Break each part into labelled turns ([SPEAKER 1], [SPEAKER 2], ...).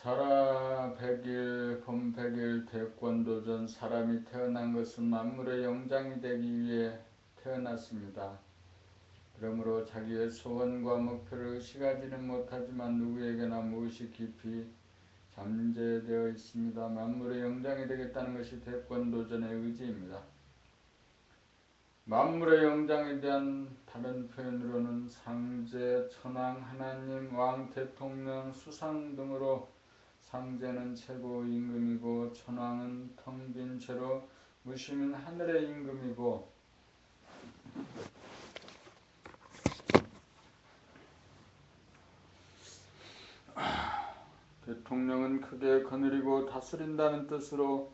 [SPEAKER 1] 자라 100일 봄 100일 태권도전. 사람이 태어난 것은 만물의 영장이 되기 위해 태어났습니다. 그러므로 자기의 소원과 목표를 의식하지는 못하지만 누구에게나 무엇이 깊이 잠재되어 있습니다. 만물의 영장이 되겠다는 것이 태권도전의 의지입니다. 만물의 영장에 대한 다른 표현으로는 상제, 천황, 하나님, 왕, 대통령, 수상 등으로 상제는 최고 임금이고 천황은 텅 빈 채로 무심인 하늘의 임금이고 대통령은 크게 거느리고 다스린다는 뜻으로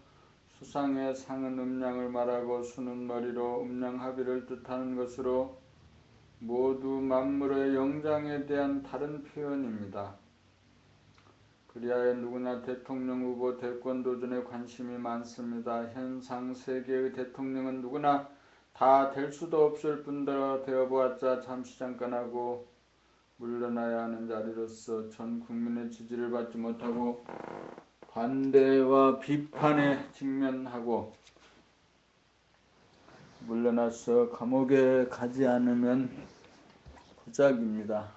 [SPEAKER 1] 수상의 상은 음량을 말하고 수는 머리로 음량합의를 뜻하는 것으로 모두 만물의 영장에 대한 다른 표현입니다. 그리하여 누구나 대통령 후보 태권도전에 관심이 많습니다. 현상 세계의 대통령은 누구나 다 될 수도 없을 뿐더러 되어보았자 잠시 잠깐 하고 물러나야 하는 자리로서 전 국민의 지지를 받지 못하고 반대와 비판에 직면하고 물러나서 감옥에 가지 않으면 부작입니다.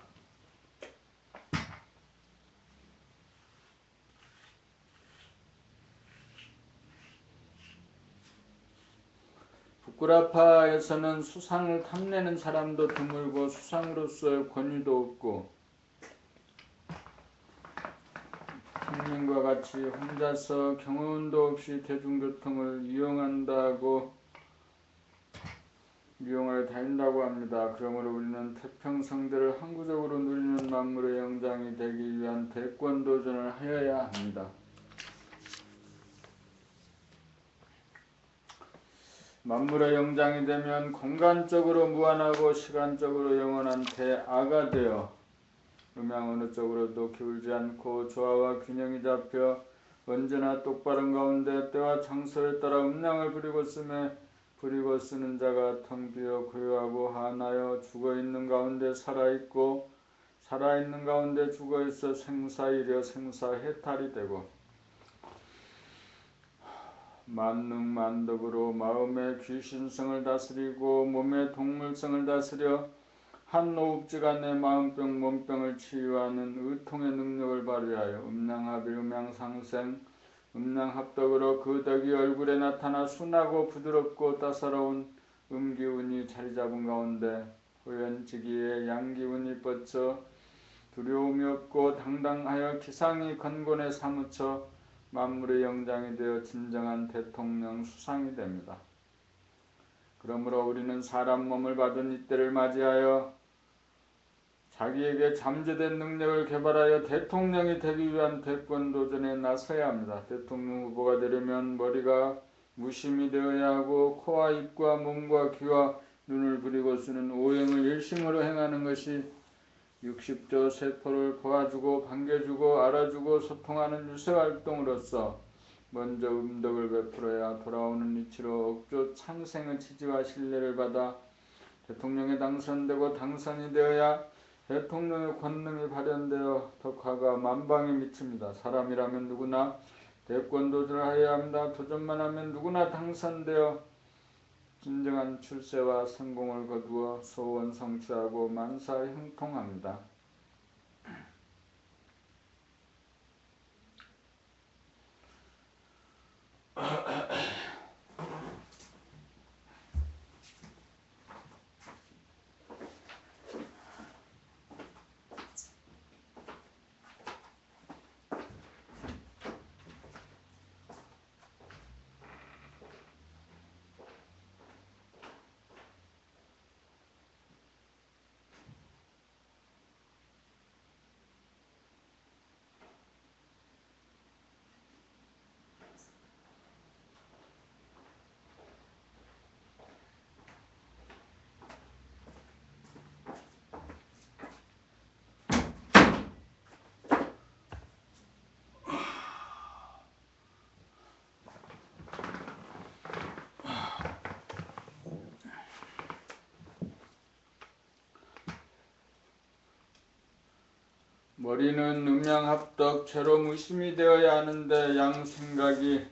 [SPEAKER 1] 북구라파에서는 수상을 탐내는 사람도 드물고 수상으로서의 권위도 없고 평민과 같이 혼자서 경운도 없이 대중교통을 이용하여 다닌다고 합니다. 그러므로 우리는 태평성대를 항구적으로 누리는 만물의 영장이 되기 위한 태권도전을 하여야 합니다. 만물의 영장이 되면 공간적으로 무한하고 시간적으로 영원한 대아가 되어 음양 어느 쪽으로도 기울지 않고 조화와 균형이 잡혀 언제나 똑바른 가운데 때와 장소에 따라 음량을 부리고 쓰는 자가 텅 비어 고요하고 한하여 죽어있는 가운데 살아있고 살아있는 가운데 죽어있어 생사이려 생사해탈이 되고 만능만덕으로 마음의 귀신성을 다스리고 몸의 동물성을 다스려 한 오읍지간의 마음병 몸병을 치유하는 의통의 능력을 발휘하여 음양합의 음양상생 음양합덕으로 그 덕이 얼굴에 나타나 순하고 부드럽고 따사로운 음기운이 자리잡은 가운데 호연지기에 양기운이 뻗쳐 두려움이 없고 당당하여 기상이 건곤에 사무쳐 만물의 영장이 되어 진정한 대통령 수상이 됩니다. 그러므로 우리는 사람 몸을 받은 이때를 맞이하여 자기에게 잠재된 능력을 개발하여 대통령이 되기 위한 태권도전에 나서야 합니다. 대통령 후보가 되려면 머리가 무심이 되어야 하고 코와 입과 몸과 귀와 눈을 부리고 쓰는 오행을 일심으로 행하는 것이 60조 세포를 도와주고 반겨주고 알아주고 소통하는 유세활동으로서 먼저 음덕을 베풀어야 돌아오는 이치로 억조 창생의 지지와 신뢰를 받아 대통령에 당선되고 당선이 되어야 대통령의 권능이 발현되어 덕화가 만방에 미칩니다. 사람이라면 누구나 대권도전을 하여야 합니다. 도전만 하면 누구나 당선되어 진정한 출세와 성공을 거두어 소원 성취하고 만사에 형통합니다. 머리는 음양합덕 죄로 무심이 되어야 하는데 양 생각이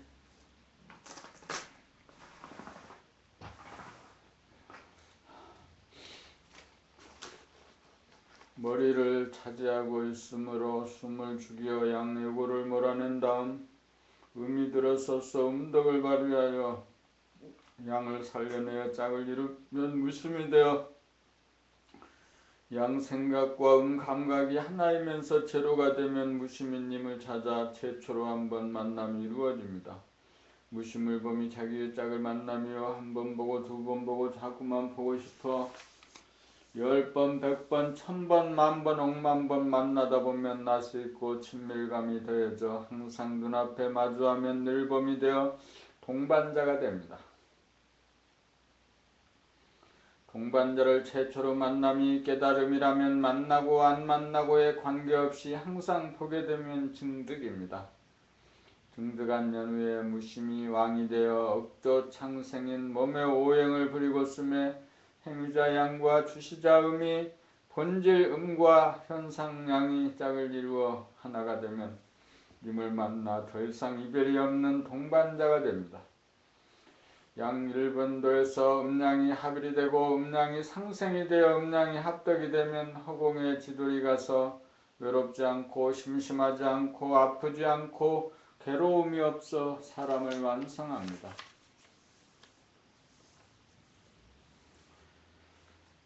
[SPEAKER 1] 머리를 차지하고 있으므로 숨을 죽여 양요고를 몰아낸 다음 음이 들어서서 음덕을 발휘하여 양을 살려내어 짝을 이루면 무심이 되어 양 생각과 감각이 하나이면서 제로가 되면 무심이님을 찾아 최초로 한번 만남이 이루어집니다. 무심을 범이 자기의 짝을 만나며 한 번 보고 두 번 보고 자꾸만 보고 싶어 10번, 100번, 1000번, 만번, 억만번 만나다 보면 낯이 있고 친밀감이 더해져 항상 눈앞에 마주하면 늘 범이 되어 동반자가 됩니다. 동반자를 최초로 만남이 깨달음이라면 만나고 안 만나고에 관계없이 항상 보게 되면 증득입니다. 증득한 연후에 무심이 왕이 되어 억도 창생인 몸의 오행을 부리고 쓰매 행위자 양과 주시자 음이 본질 음과 현상 양이 짝을 이루어 하나가 되면 님을 만나 더 이상 이별이 없는 동반자가 됩니다. 양 1번도에서 음양이 합일이 되고 음양이 상생이 되어 음양이 합덕이 되면 허공에 지돌이 가서 외롭지 않고 심심하지 않고 아프지 않고 괴로움이 없어 사람을 완성합니다.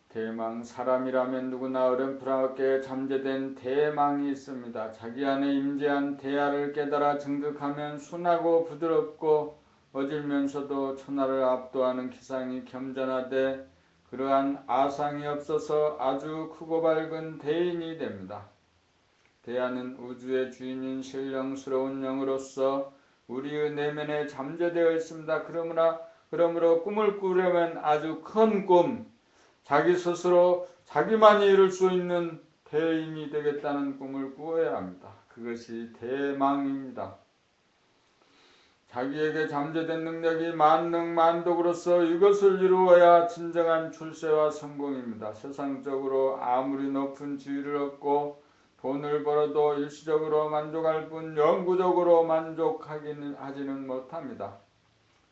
[SPEAKER 1] 대망 사람이라면 누구나 어렴풋하게 잠재된 대망이 있습니다. 자기 안에 임재한 대야를 깨달아 증득하면 순하고 부드럽고 어질면서도 천하를 압도하는 기상이 겸전하되 그러한 아상이 없어서 아주 크고 밝은 대인이 됩니다. 대야는 우주의 주인인 신령스러운 영으로서 우리의 내면에 잠재되어 있습니다. 그러므로 꿈을 꾸려면 아주 큰 꿈, 자기 스스로 자기만이 이룰 수 있는 대인이 되겠다는 꿈을 꾸어야 합니다. 그것이 대망입니다. 자기에게 잠재된 능력이 만능만덕으로서 이것을 이루어야 진정한 출세와 성공입니다. 세상적으로 아무리 높은 지위를 얻고 돈을 벌어도 일시적으로 만족할 뿐 영구적으로 만족하지는 못합니다.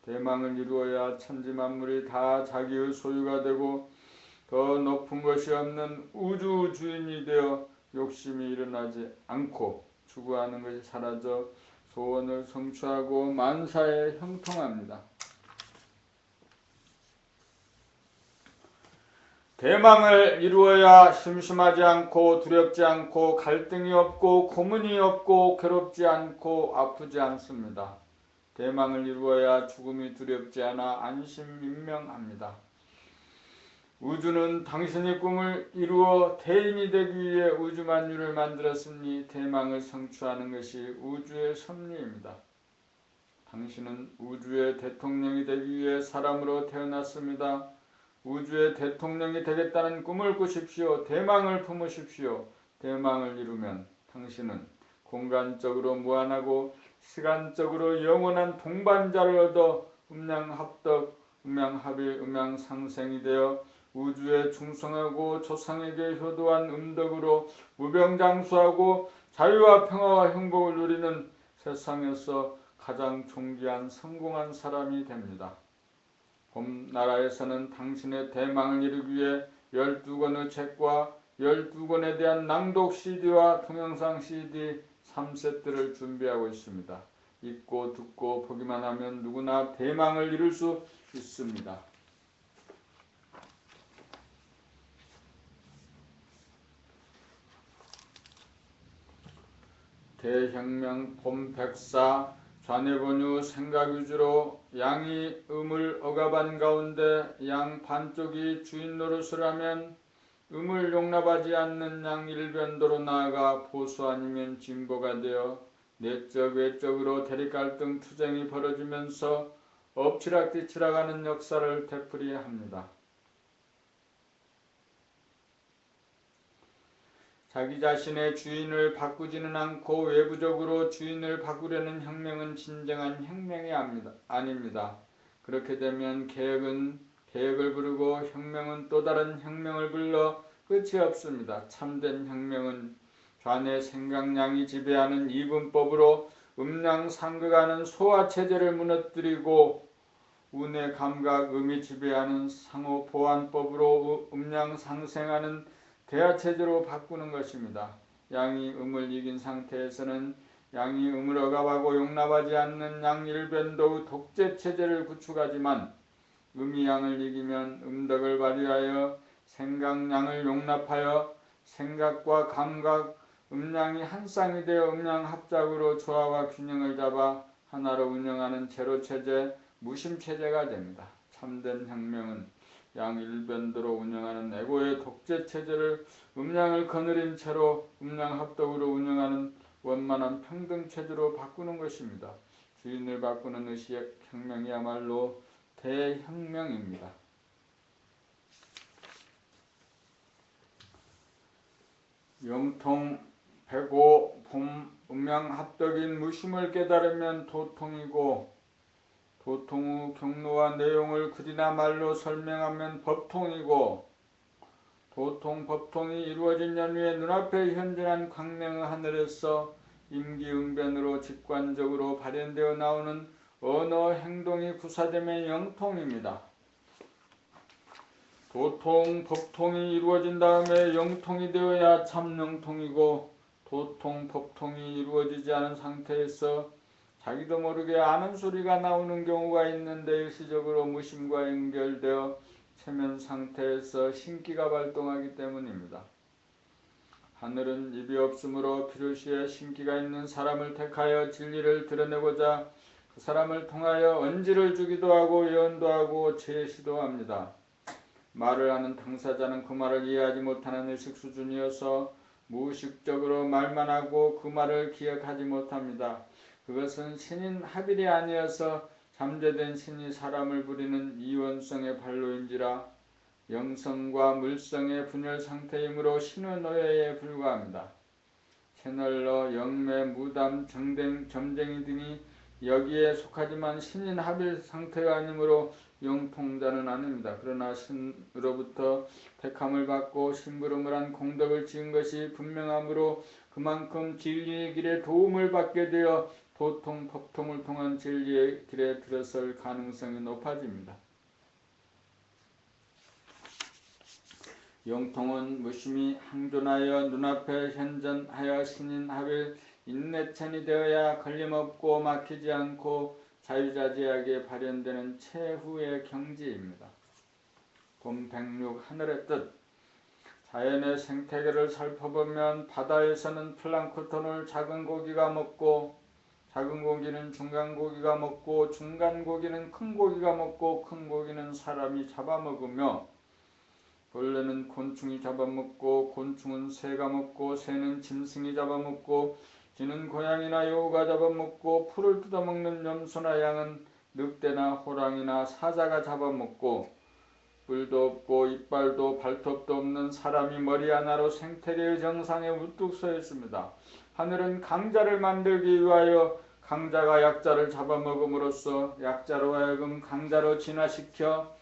[SPEAKER 1] 대망을 이루어야 천지만물이 다 자기의 소유가 되고 더 높은 것이 없는 우주 주인이 되어 욕심이 일어나지 않고 추구하는 것이 사라져 소원을 성취하고 만사에 형통합니다. 대망을 이루어야 심심하지 않고 두렵지 않고 갈등이 없고 고문이 없고 괴롭지 않고 아프지 않습니다. 대망을 이루어야 죽음이 두렵지 않아 안심민명합니다. 우주는 당신의 꿈을 이루어 대인이 되기 위해 우주만유를 만들었으니 대망을 성취하는 것이 우주의 섭리입니다. 당신은 우주의 대통령이 되기 위해 사람으로 태어났습니다. 우주의 대통령이 되겠다는 꿈을 꾸십시오. 대망을 품으십시오. 대망을 이루면 당신은 공간적으로 무한하고 시간적으로 영원한 동반자를 얻어 음양합덕, 음양합일, 음양상생이 되어 우주에 충성하고 조상에게 효도한 음덕으로 무병장수하고 자유와 평화와 행복을 누리는 세상에서 가장 존귀한 성공한 사람이 됩니다. 봄나라에서는 당신의 대망을 이루기 위해 12권의 책과 12권에 대한 낭독 CD와 동영상 CD 3세트를 준비하고 있습니다. 읽고 듣고 보기만 하면 누구나 대망을 이룰 수 있습니다. 대혁명 봄백사 좌뇌본유 생각위주로 양이 음을 억압한 가운데 양 반쪽이 주인 노릇을 하면 음을 용납하지 않는 양 일변도로 나아가 보수 아니면 진보가 되어 내적 외적으로 대립갈등 투쟁이 벌어지면서 엎치락뒤치락하는 역사를 되풀이합니다. 자기 자신의 주인을 바꾸지는 않고 외부적으로 주인을 바꾸려는 혁명은 진정한 혁명이 아닙니다. 그렇게 되면 계획은 계획을 부르고 혁명은 또 다른 혁명을 불러 끝이 없습니다. 참된 혁명은 좌뇌 생각량이 지배하는 이분법으로 음양상극하는 소화체제를 무너뜨리고 우뇌 감각 음이 지배하는 상호보완법으로 음양상생하는 대하체제로 바꾸는 것입니다. 양이 음을 이긴 상태에서는 양이 음을 억압하고 용납하지 않는 양일변도의 독재체제를 구축하지만 음이 양을 이기면 음덕을 발휘하여 생각량을 용납하여 생각과 감각, 음양이 한 쌍이 되어 음양합작으로 조화와 균형을 잡아 하나로 운영하는 제로체제, 무심체제가 됩니다. 참된 혁명은 양일변도로 운영하는 에고의 독재체제를 음양을 거느린 채로 음양합덕으로 운영하는 원만한 평등체제로 바꾸는 것입니다. 주인을 바꾸는 의식 혁명이야말로 대혁명입니다. 영통 105 봄 음양합덕인 무심을 깨달으면 도통이고 도통 후 경로와 내용을 글이나 말로 설명하면 법통이고 도통 법통이 이루어진 연후에 눈앞에 현존한 광명의 하늘에서 임기응변으로 직관적으로 발현되어 나오는 언어 행동이 구사되면 영통입니다. 도통 법통이 이루어진 다음에 영통이 되어야 참 영통이고 도통 법통이 이루어지지 않은 상태에서 자기도 모르게 아는 소리가 나오는 경우가 있는데 일시적으로 무심과 연결되어 체면 상태에서 신기가 발동하기 때문입니다. 하늘은 입이 없으므로 필요시에 신기가 있는 사람을 택하여 진리를 드러내고자 그 사람을 통하여 언지를 주기도 하고 예언도 하고 제시도 합니다. 말을 하는 당사자는 그 말을 이해하지 못하는 의식 수준이어서 무의식적으로 말만 하고 그 말을 기억하지 못합니다. 그것은 신인 합일이 아니어서 잠재된 신이 사람을 부리는 이원성의 발로인지라 영성과 물성의 분열 상태이므로 신의 노예에 불과합니다. 채널러, 영매, 무담, 점쟁이 등이 여기에 속하지만 신인 합일 상태가 아니므로 영통자는 아닙니다. 그러나 신으로부터 택함을 받고 심부름을 한 공덕을 지은 것이 분명하므로 그만큼 진리의 길에 도움을 받게 되어 도통, 법통을 통한 진리의 길에 들어설 가능성이 높아집니다. 영통은 무심히 항존하여 눈앞에 현전하여 신인합일 인내천이 되어야 걸림없고 막히지 않고 자유자재하게 발현되는 최후의 경지입니다. 봄 106 하늘의 뜻. 자연의 생태계를 살펴보면 바다에서는 플랑크톤을 작은 고기가 먹고 작은 고기는 중간 고기가 먹고 중간 고기는 큰 고기가 먹고 큰 고기는 사람이 잡아먹으며 벌레는 곤충이 잡아먹고 곤충은 새가 먹고 새는 짐승이 잡아먹고 쥐는 고양이나 여우가 잡아먹고 풀을 뜯어먹는 염소나 양은 늑대나 호랑이나 사자가 잡아먹고 뿔도 없고 이빨도 발톱도 없는 사람이 머리 하나로 생태계의 정상에 우뚝 서 있습니다. 하늘은 강자를 만들기 위하여 강자가 약자를 잡아먹음으로써 약자로 하여금 강자로 진화시켜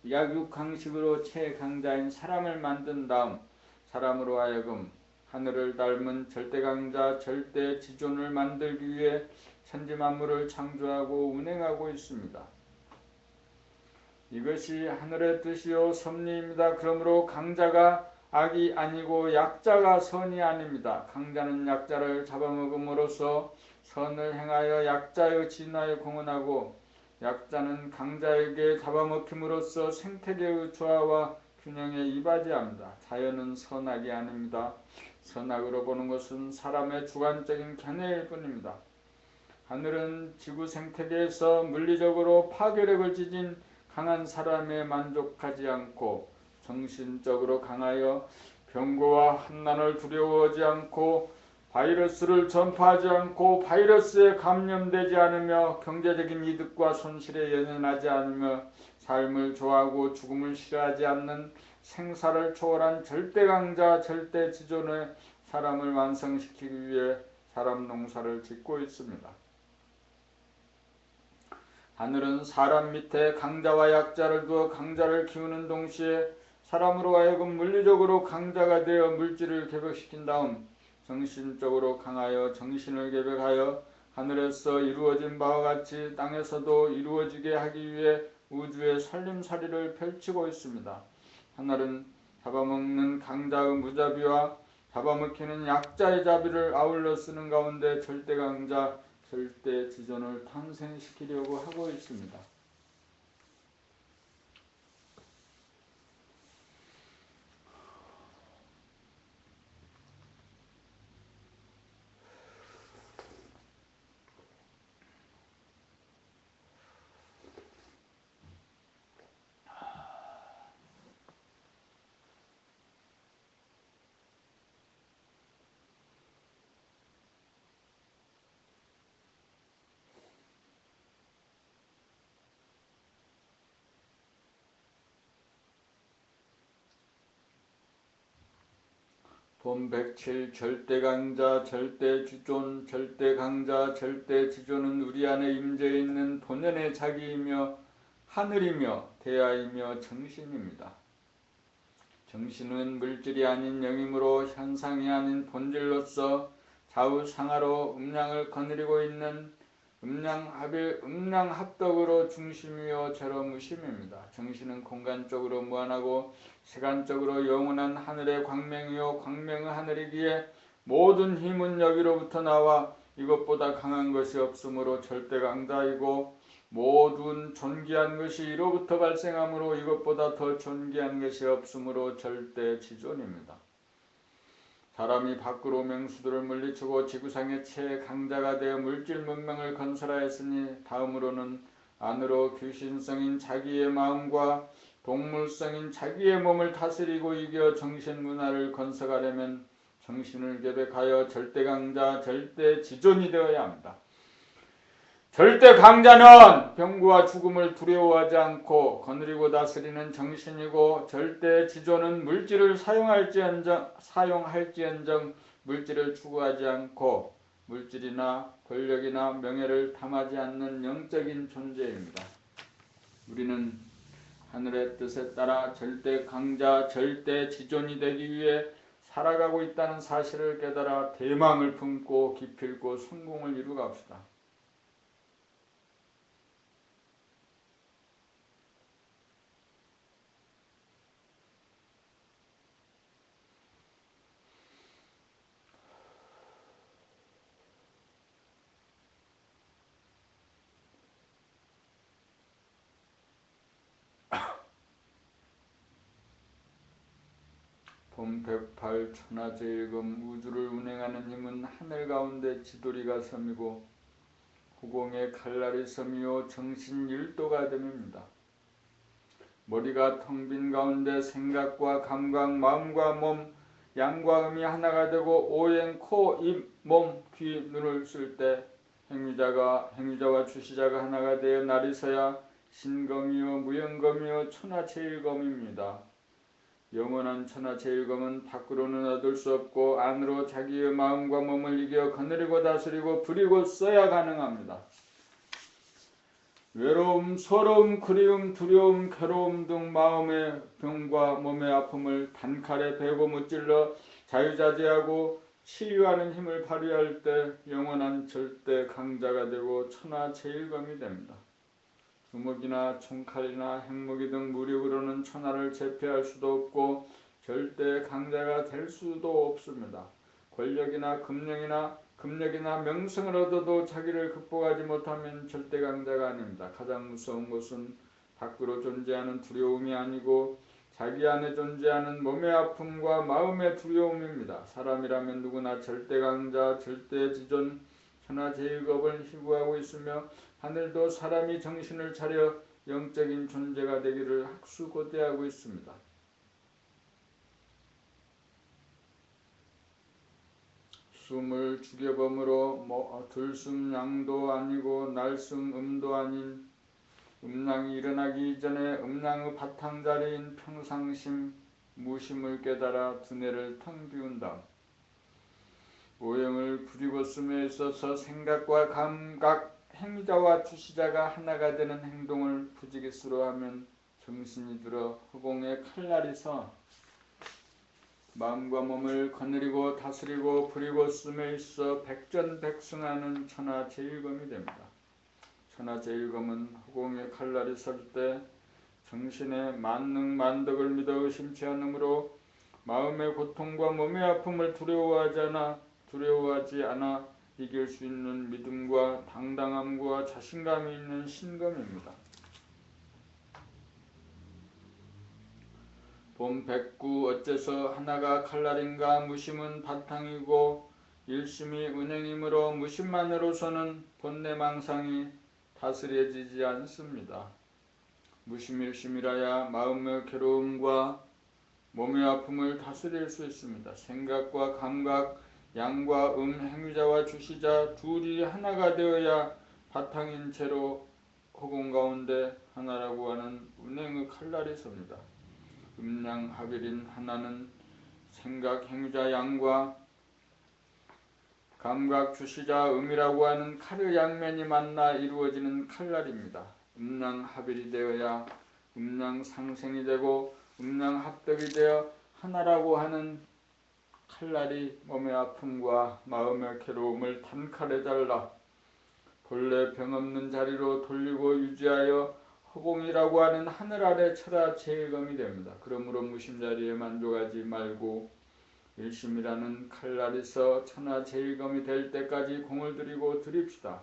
[SPEAKER 1] 약육강식으로 최강자인 사람을 만든 다음 사람으로 하여금 하늘을 닮은 절대강자 절대지존을 만들기 위해 천지만물을 창조하고 운행하고 있습니다. 이것이 하늘의 뜻이요 섭리입니다. 그러므로 강자가 악이 아니고 약자가 선이 아닙니다. 강자는 약자를 잡아먹음으로써 선을 행하여 약자의 진화에 공헌하고 약자는 강자에게 잡아먹힘으로써 생태계의 조화와 균형에 이바지합니다. 자연은 선악이 아닙니다. 선악으로 보는 것은 사람의 주관적인 견해일 뿐입니다. 하늘은 지구 생태계에서 물리적으로 파괴력을 지닌 강한 사람에 만족하지 않고 정신적으로 강하여 병고와 환난을 두려워하지 않고 바이러스를 전파하지 않고 바이러스에 감염되지 않으며 경제적인 이득과 손실에 연연하지 않으며 삶을 좋아하고 죽음을 싫어하지 않는 생사를 초월한 절대강자 절대지존의 사람을 완성시키기 위해 사람 농사를 짓고 있습니다. 하늘은 사람 밑에 강자와 약자를 두어 강자를 키우는 동시에 사람으로 하여금 물리적으로 강자가 되어 물질을 개벽시킨 다음 정신적으로 강하여 정신을 개벽하여 하늘에서 이루어진 바와 같이 땅에서도 이루어지게 하기 위해 우주의 살림살이를 펼치고 있습니다. 하늘은 잡아먹는 강자의 무자비와 잡아먹히는 약자의 자비를 아울러 쓰는 가운데 절대 강자, 절대 지존을 탄생시키려고 하고 있습니다. 본107 절대강자 절대지존 절대강자 절대지존은 우리 안에 임재해 있는 본연의 자기이며 하늘이며 대하이며 정신입니다. 정신은 물질이 아닌 영이므로 현상이 아닌 본질로서 좌우상하로 음량을 거느리고 있는 음량합덕으로 중심이요 제로무심입니다. 정신은 공간적으로 무한하고 시간적으로 영원한 하늘의 광명이요 광명의 하늘이기에 모든 힘은 여기로부터 나와 이것보다 강한 것이 없으므로 절대강자이고 모든 존귀한 것이 이로부터 발생하므로 이것보다 더 존귀한 것이 없으므로 절대지존입니다. 사람이 밖으로 맹수들을 물리치고 지구상의 최강자가 되어 물질 문명을 건설하였으니 다음으로는 안으로 귀신성인 자기의 마음과 동물성인 자기의 몸을 다스리고 이겨 정신문화를 건설하려면 정신을 개벽하여 절대강자 절대지존이 되어야 합니다. 절대 강자는 병과 죽음을 두려워하지 않고 거느리고 다스리는 정신이고 절대 지존은 물질을 사용할지언정 물질을 추구하지 않고 물질이나 권력이나 명예를 탐하지 않는 영적인 존재입니다. 우리는 하늘의 뜻에 따라 절대 강자 절대 지존이 되기 위해 살아가고 있다는 사실을 깨달아 대망을 품고 기필코 성공을 이루갑시다. 본108 천하제일금 우주를 운행하는 힘은 하늘 가운데 지도리가 섬이고 후공의 칼날이 섬이요 정신 일도가 됨입니다. 머리가 텅 빈 가운데 생각과 감각, 마음과 몸, 양과 음이 하나가 되고 오행, 코, 입, 몸, 귀, 눈을 쓸 때 행위자와 주시자가 하나가 되어 날이 서야 신검이요 무영검이요 천하제일검입니다. 영원한 천하제일검은 밖으로는 얻을 수 없고 안으로 자기의 마음과 몸을 이겨 거느리고 다스리고 부리고 써야 가능합니다. 외로움, 서러움, 그리움, 두려움, 괴로움 등 마음의 병과 몸의 아픔을 단칼에 베고 무찔러 자유자재하고 치유하는 힘을 발휘할 때 영원한 절대 강자가 되고 천하제일검이 됩니다. 주먹이나 총칼이나 핵무기 등 무력으로는 천하를 제패할 수도 없고 절대 강자가 될 수도 없습니다. 권력이나 금력이나 명성을 얻어도 자기를 극복하지 못하면 절대 강자가 아닙니다. 가장 무서운 것은 밖으로 존재하는 두려움이 아니고 자기 안에 존재하는 몸의 아픔과 마음의 두려움입니다. 사람이라면 누구나 절대 강자, 절대 지존, 천하제일검을 희구하고 있으며 하늘도 사람이 정신을 차려 영적인 존재가 되기를 학수고대하고 있습니다. 숨을 죽여범으로 들숨 양도 아니고 날숨 음도 아닌 음량이 일어나기 이전에 음량의 바탕자리인 평상심 무심을 깨달아 두뇌를 텅 비운 다음 오행을 부리고 숨에 있어서 생각과 감각, 행위자와 주시자가 하나가 되는 행동을 부지기수로 하면 정신이 들어 허공에 칼날이 서 마음과 몸을 거느리고 다스리고 부리고 쓰에 있어 백전백승하는 천하제일검이 됩니다. 천하제일검은 허공에 칼날이 설 때 정신의 만능만덕을 믿어 의심치 않으므로 마음의 고통과 몸의 아픔을 두려워하지 않아 이길 수 있는 믿음과 당당함과 자신감이 있는 신검입니다. 봄 백구 어째서 하나가 칼날인가. 무심은 바탕이고 일심이 은행이므로 무심만으로서는 본내망상이 다스려지지 않습니다. 무심일심이라야 마음의 괴로움과 몸의 아픔을 다스릴 수 있습니다. 생각과 감각, 양과 행위자와 주시자 둘이 하나가 되어야 바탕인 채로 허공 가운데 하나라고 하는 운행의 칼날이 섭니다. 음양합일인 하나는 생각, 행위자, 양과 감각, 주시자, 음이라고 하는 칼의 양면이 만나 이루어지는 칼날입니다. 음양합일이 되어야 음양상생이 되고 음양합덕이 되어 하나라고 하는 칼날이 몸의 아픔과 마음의 괴로움을 단칼에 잘라 본래 병없는 자리로 돌리고 유지하여 허공이라고 하는 하늘 아래 천하제일검이 됩니다. 그러므로 무심자리에 만족하지 말고 일심이라는 칼날에서 천하제일검이 될 때까지 공을 들이고 드립시다.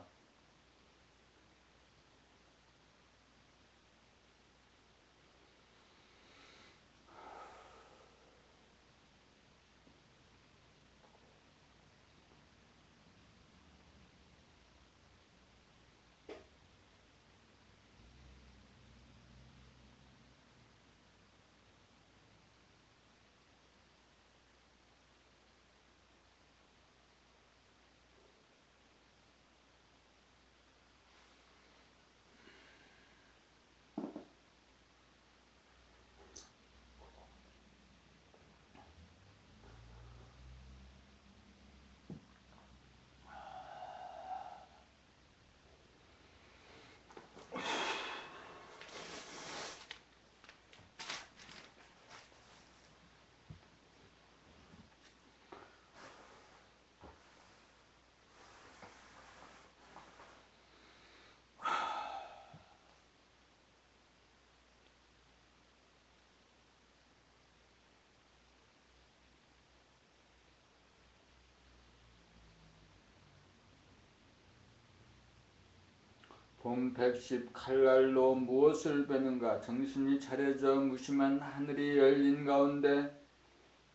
[SPEAKER 1] 봄 110 칼날로 무엇을 베는가. 정신이 차려져 무심한 하늘이 열린 가운데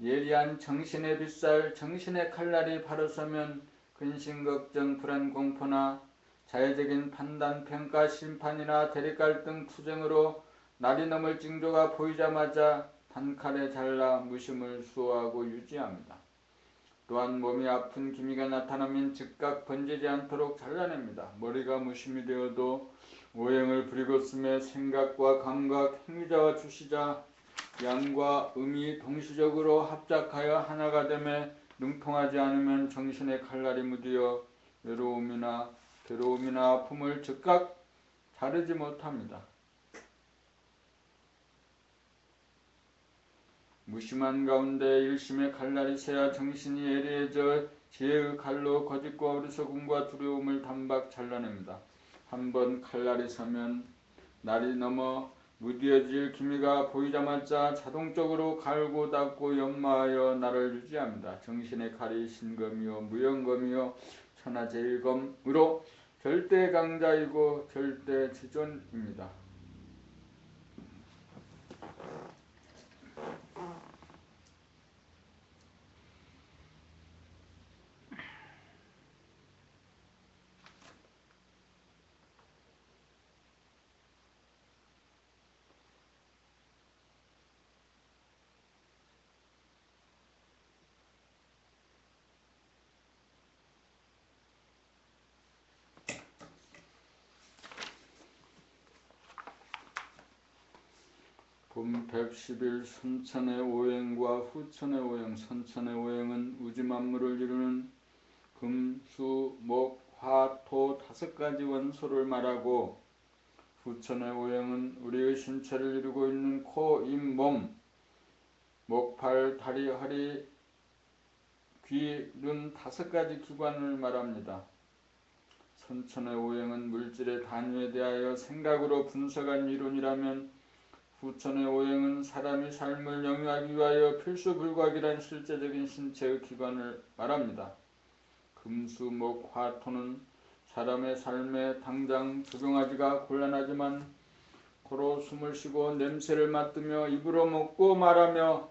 [SPEAKER 1] 예리한 정신의 빗살, 정신의 칼날이 바로 서면 근심, 걱정, 불안, 공포나 자의적인 판단, 평가, 심판이나 대립갈등, 투쟁으로 날이 넘을 징조가 보이자마자 단칼에 잘라 무심을 수호하고 유지합니다. 또한 몸이 아픈 기미가 나타나면 즉각 번지지 않도록 잘라냅니다. 머리가 무심이 되어도 오행을 부리고 쓰며 생각과 감각, 행위자와 주시자, 양과 음이 동시적으로 합작하여 하나가 되매 능통하지 않으면 정신의 칼날이 무디어 외로움이나 괴로움이나 아픔을 즉각 자르지 못합니다. 무심한 가운데 일심의 칼날이 새야 정신이 예리해져 지혜의 칼로 거짓과 어리석음과 두려움을 단박 잘라냅니다. 한번 칼날이 서면 날이 넘어 무뎌질 기미가 보이자마자 자동적으로 갈고 닦고 연마하여 나를 유지합니다. 정신의 칼이 신검이요 무영검이요 천하제일검으로 절대 강자이고 절대 지존입니다. 봄 110일 선천의 오행과 후천의 오행. 선천의 오행은 우주만물을 이루는 금, 수, 목, 화, 토 5가지 원소를 말하고 후천의 오행은 우리의 신체를 이루고 있는 코, 입, 몸, 목, 발, 다리, 허리, 귀, 눈 5가지 기관을 말합니다. 선천의 오행은 물질의 단위에 대하여 생각으로 분석한 이론이라면 후천의 오행은 사람이 삶을 영위하기 위하여 필수 불가결한 실제적인 신체의 기관을 말합니다. 금수, 목, 화, 토는 사람의 삶에 당장 적용하기가 곤란하지만 코로 숨을 쉬고 냄새를 맡으며 입으로 먹고 말하며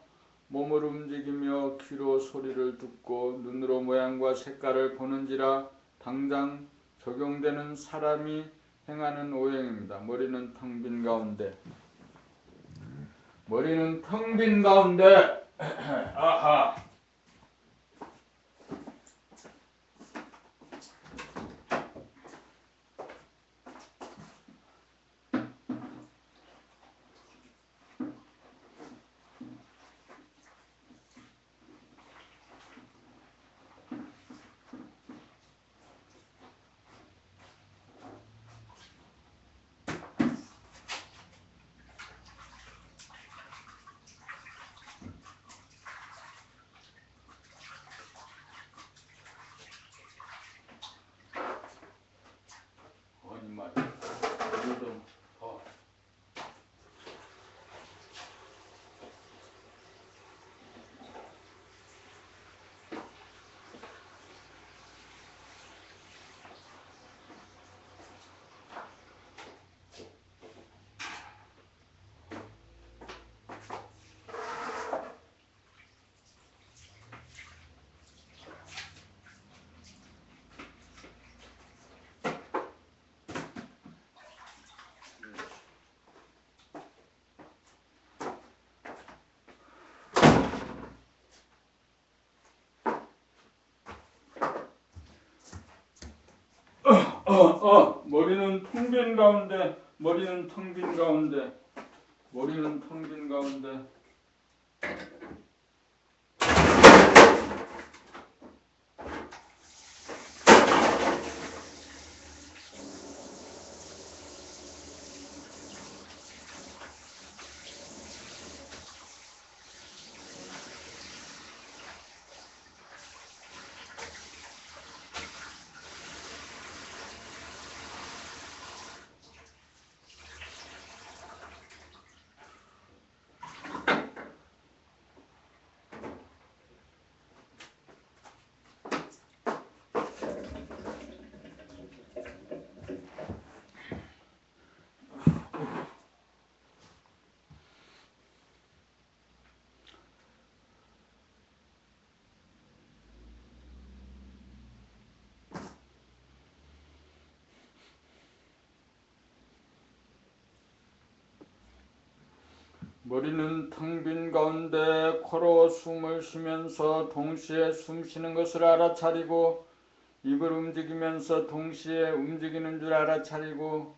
[SPEAKER 1] 몸을 움직이며 귀로 소리를 듣고 눈으로 모양과 색깔을 보는지라 당장 적용되는 사람이 행하는 오행입니다. 머리는 텅 빈 가운데 아하. 머리는 텅 빈 가운데 머리는 텅 빈 가운데 머리는 텅 빈 가운데 코로 숨을 쉬면서 동시에 숨 쉬는 것을 알아차리고 입을 움직이면서 동시에 움직이는 줄 알아차리고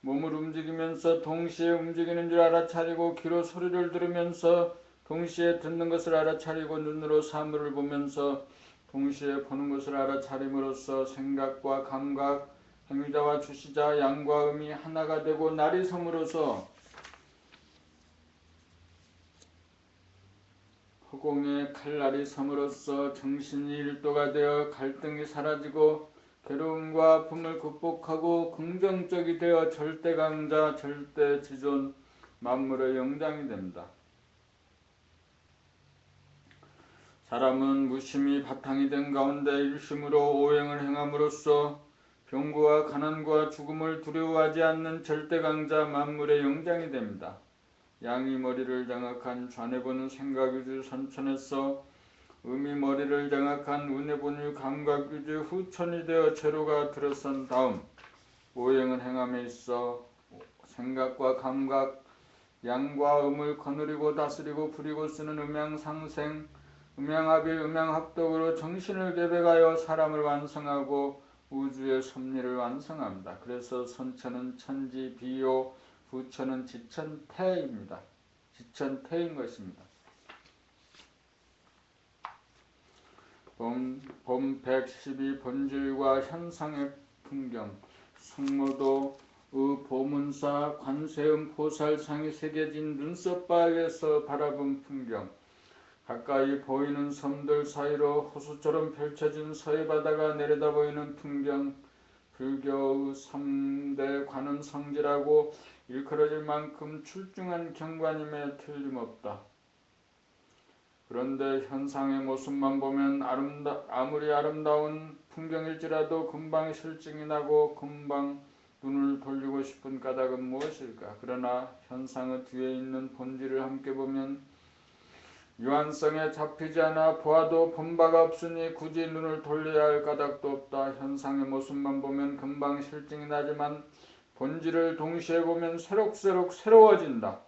[SPEAKER 1] 몸을 움직이면서 동시에 움직이는 줄 알아차리고 귀로 소리를 들으면서 동시에 듣는 것을 알아차리고 눈으로 사물을 보면서 동시에 보는 것을 알아차림으로써 생각과 감각, 행위자와 주시자, 양과 음이 하나가 되고 날이 섬으로써 허공에 칼날이 섬으로써 정신이 일도가 되어 갈등이 사라지고 괴로움과 아픔을 극복하고 긍정적이 되어 절대강자, 절대지존, 만물의 영장이 됩니다. 사람은 무심히 바탕이 된 가운데 일심으로 오행을 행함으로써 병고와 가난과 죽음을 두려워하지 않는 절대강자, 만물의 영장이 됩니다. 양이 머리를 장악한 좌뇌본은 생각유주 선천에서 음이 머리를 장악한 우뇌본유 감각유주 후천이 되어 제로가 들어선 다음 오행을 행함에 있어 생각과 감각, 양과 음을 거느리고 다스리고 부리고 쓰는 음양상생, 음양합일, 음양합독으로 정신을 계백하여 사람을 완성하고 우주의 섭리를 완성합니다. 그래서 선천은 천지비요, 후천은 지천태입니다. 지천태인 것입니다. 봄 112 본질과 현상의 풍경, 숙모도 보문사 관세음 보살상이 새겨진 눈썹 바위에서 바라본 풍경, 가까이 보이는 섬들 사이로 호수처럼 펼쳐진 서해 바다가 내려다 보이는 풍경, 불교의 3대 관은 성지라고 일컬어질 만큼 출중한 경관임에 틀림없다. 그런데 현상의 모습만 보면 아무리 아름다운 풍경일지라도 금방 실증이 나고 금방 눈을 돌리고 싶은 까닭은 무엇일까? 그러나 현상의 뒤에 있는 본질을 함께 보면 유한성에 잡히지 않아 보아도 본바가 없으니 굳이 눈을 돌려야 할 까닭도 없다. 현상의 모습만 보면 금방 실증이 나지만 본질을 동시에 보면 새록새록 새로워진다.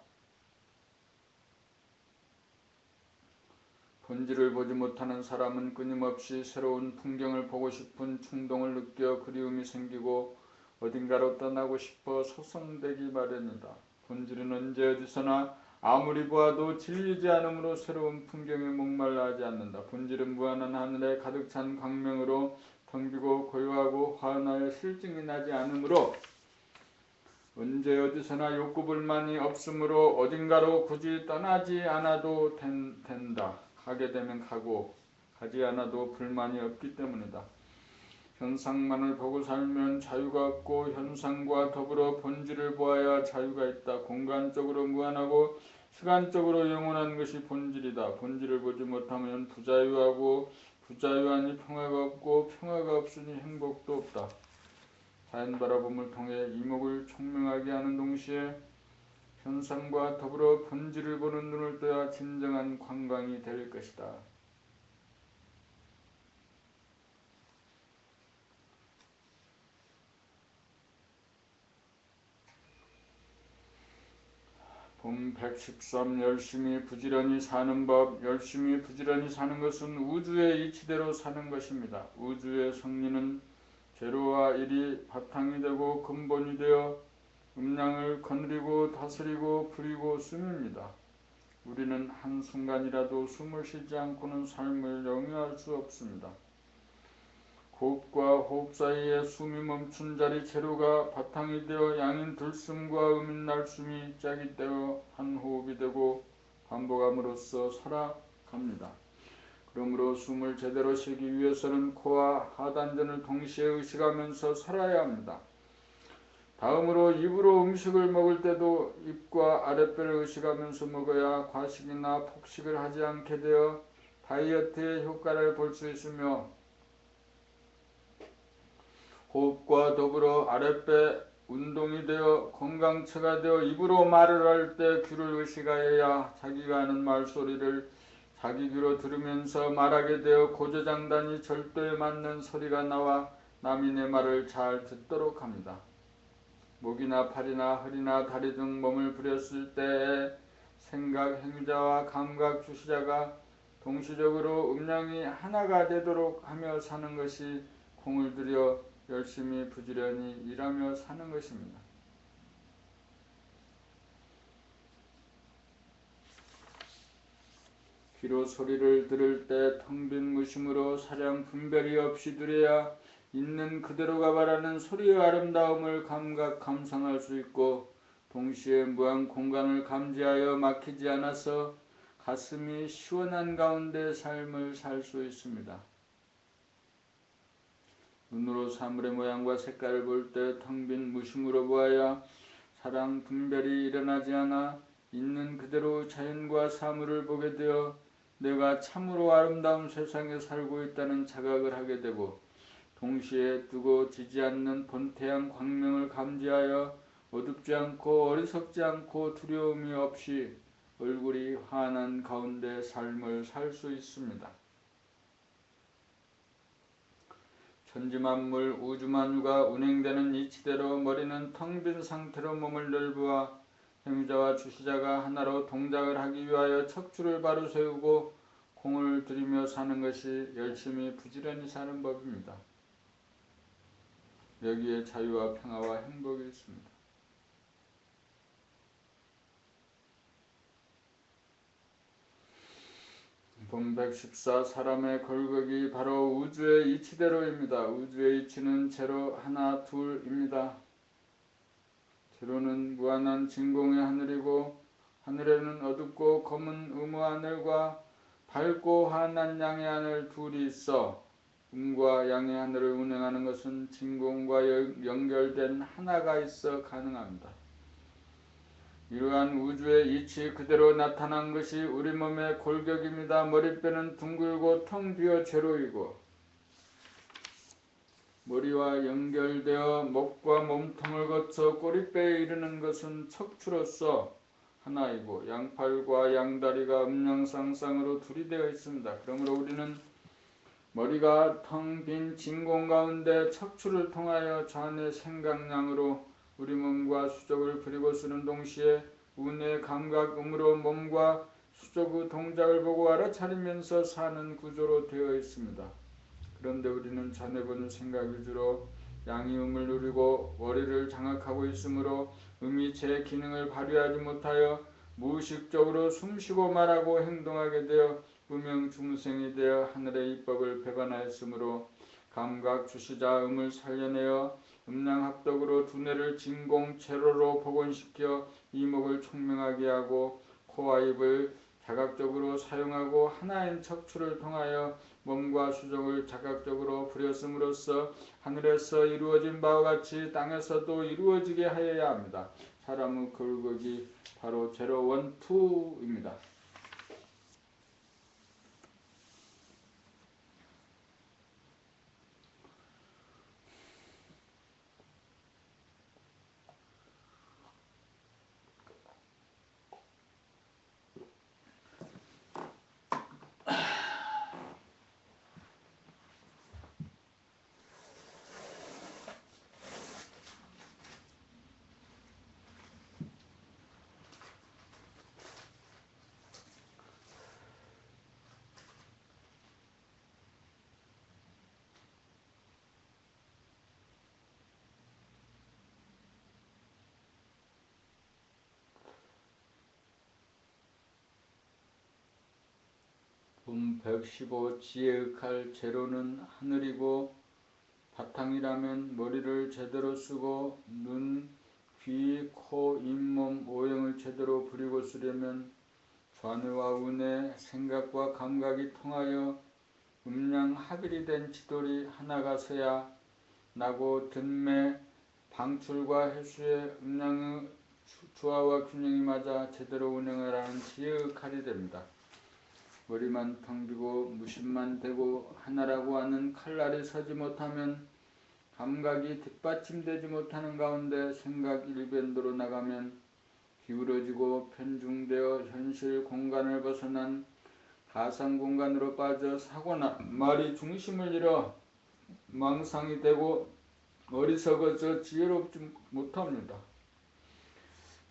[SPEAKER 1] 본질을 보지 못하는 사람은 끊임없이 새로운 풍경을 보고 싶은 충동을 느껴 그리움이 생기고 어딘가로 떠나고 싶어 소송되기 마련이다. 본질은 언제 어디서나 아무리 보아도 질리지 않으므로 새로운 풍경에 목말라 하지 않는다. 본질은 무한한 하늘에 가득 찬 광명으로 텅비고 고요하고 화나에 실증이 나지 않으므로 언제 어디서나 욕구불만이 없으므로 어딘가로 굳이 떠나지 않아도 된다. 가게 되면 가고 가지 않아도 불만이 없기 때문이다. 현상만을 보고 살면 자유가 없고 현상과 더불어 본질을 보아야 자유가 있다. 공간적으로 무한하고 시간적으로 영원한 것이 본질이다. 본질을 보지 못하면 부자유하고 부자유하니 평화가 없고 평화가 없으니 행복도 없다. 자연 바라봄을 통해 이목을 총명하게 하는 동시에 현상과 더불어 본질을 보는 눈을 떠야 진정한 관광이 될 것이다. 봄 113 열심히 부지런히 사는 법. 열심히 부지런히 사는 것은 우주의 이치대로 사는 것입니다. 우주의 성리는 제로와 일이 바탕이 되고 근본이 되어 음량을 거느리고 다스리고 부리고 숨입니다. 우리는 한순간이라도 숨을 쉬지 않고는 삶을 영위할 수 없습니다. 호흡과 호흡 사이에 숨이 멈춘 자리 제로가 바탕이 되어 양인 들숨과 음인 날숨이 짝이 되어 한 호흡이 되고 반복함으로써 살아갑니다. 그러므로 숨을 제대로 쉬기 위해서는 코와 하단전을 동시에 의식하면서 살아야 합니다. 다음으로 입으로 음식을 먹을 때도 입과 아랫배를 의식하면서 먹어야 과식이나 폭식을 하지 않게 되어 다이어트의 효과를 볼 수 있으며 호흡과 더불어 아랫배 운동이 되어 건강체가 되어 입으로 말을 할 때 귀를 의식하여야 자기가 하는 말소리를 자기 귀로 들으면서 말하게 되어 고조장단이 절도에 맞는 소리가 나와 남이 내 말을 잘 듣도록 합니다. 목이나 팔이나 허리나 다리 등 몸을 부렸을 때에 생각 행위자와 감각 주시자가 동시적으로 음량이 하나가 되도록 하며 사는 것이 공을 들여 열심히 부지런히 일하며 사는 것입니다. 귀로 소리를 들을 때 텅 빈 무심으로 사량 분별이 없이 들여야 있는 그대로가 말하는 소리의 아름다움을 감각 감상할 수 있고 동시에 무한 공간을 감지하여 막히지 않아서 가슴이 시원한 가운데 삶을 살 수 있습니다. 눈으로 사물의 모양과 색깔을 볼 때 텅 빈 무심으로 보아야 사랑 분별이 일어나지 않아 있는 그대로 자연과 사물을 보게 되어 내가 참으로 아름다운 세상에 살고 있다는 자각을 하게 되고 동시에 뜨고 지지 않는 본태양 광명을 감지하여 어둡지 않고 어리석지 않고 두려움이 없이 얼굴이 환한 가운데 삶을 살 수 있습니다. 천지만물 우주만유가 운행되는 이치대로 머리는 텅 빈 상태로 몸을 넓으아 행위자와 주시자가 하나로 동작을 하기 위하여 척추를 바로 세우고 공을 들이며 사는 것이 열심히 부지런히 사는 법입니다. 여기에 자유와 평화와 행복이 있습니다. 본 114 사람의 걸곡이 바로 우주의 이치대로입니다. 우주의 이치는 제로 하나 둘입니다. 제로는 무한한 진공의 하늘이고 하늘에는 어둡고 검은 음호하늘과 밝고 환한 양의 하늘 둘이 있어 음과 양의 하늘을 운행하는 것은 진공과 연결된 하나가 있어 가능합니다. 이러한 우주의 이치 그대로 나타난 것이 우리 몸의 골격입니다. 머리뼈는 둥글고 텅 비어 제로이고 머리와 연결되어 목과 몸통을 거쳐 꼬리뼈에 이르는 것은 척추로서 하나이고 양팔과 양다리가 음양상상으로 둘이 되어 있습니다. 그러므로 우리는 머리가 텅 빈 진공 가운데 척추를 통하여 좌뇌 생각량으로 우리 몸과 수족을 부리고 쓰는 동시에 우뇌 감각음으로 몸과 수족의 동작을 보고 알아차리면서 사는 구조로 되어 있습니다. 그런데 우리는 좌뇌 보는 생각 위주로 양이 음을 누리고 머리를 장악하고 있으므로 음이 제 기능을 발휘하지 못하여 무의식적으로 숨쉬고 말하고 행동하게 되어 무명중생이 되어 하늘의 이법을 배반하였으므로 감각 주시자 음을 살려내어 음양합덕으로 두뇌를 진공 제로로 복원시켜 이목을 총명하게 하고 코와 입을 자각적으로 사용하고 하나인 척추를 통하여 몸과 수족을 자각적으로 부렸음으로써 하늘에서 이루어진 바와 같이 땅에서도 이루어지게 하여야 합니다. 사람의 골격이 바로 제로 원 투입니다. 품 115 지혜의 칼 제로는 하늘이고 바탕이라면 머리를 제대로 쓰고 눈, 귀, 코, 잇몸, 오행을 제대로 부리고 쓰려면 좌뇌와 우뇌, 생각과 감각이 통하여 음양 합일이 된 지돌이 하나가 서야 나고 등매, 방출과 해수의 음양의 조화와 균형이 맞아 제대로 운행을 하는 지혜의 칼이 됩니다. 머리만 텅 비고 무심만 되고 하나라고 하는 칼날이 서지 못하면 감각이 뒷받침되지 못하는 가운데 생각 일변도로 나가면 기울어지고 편중되어 현실 공간을 벗어난 가상 공간으로 빠져 사고나 말이 중심을 잃어 망상이 되고 어리석어져 지혜롭지 못합니다.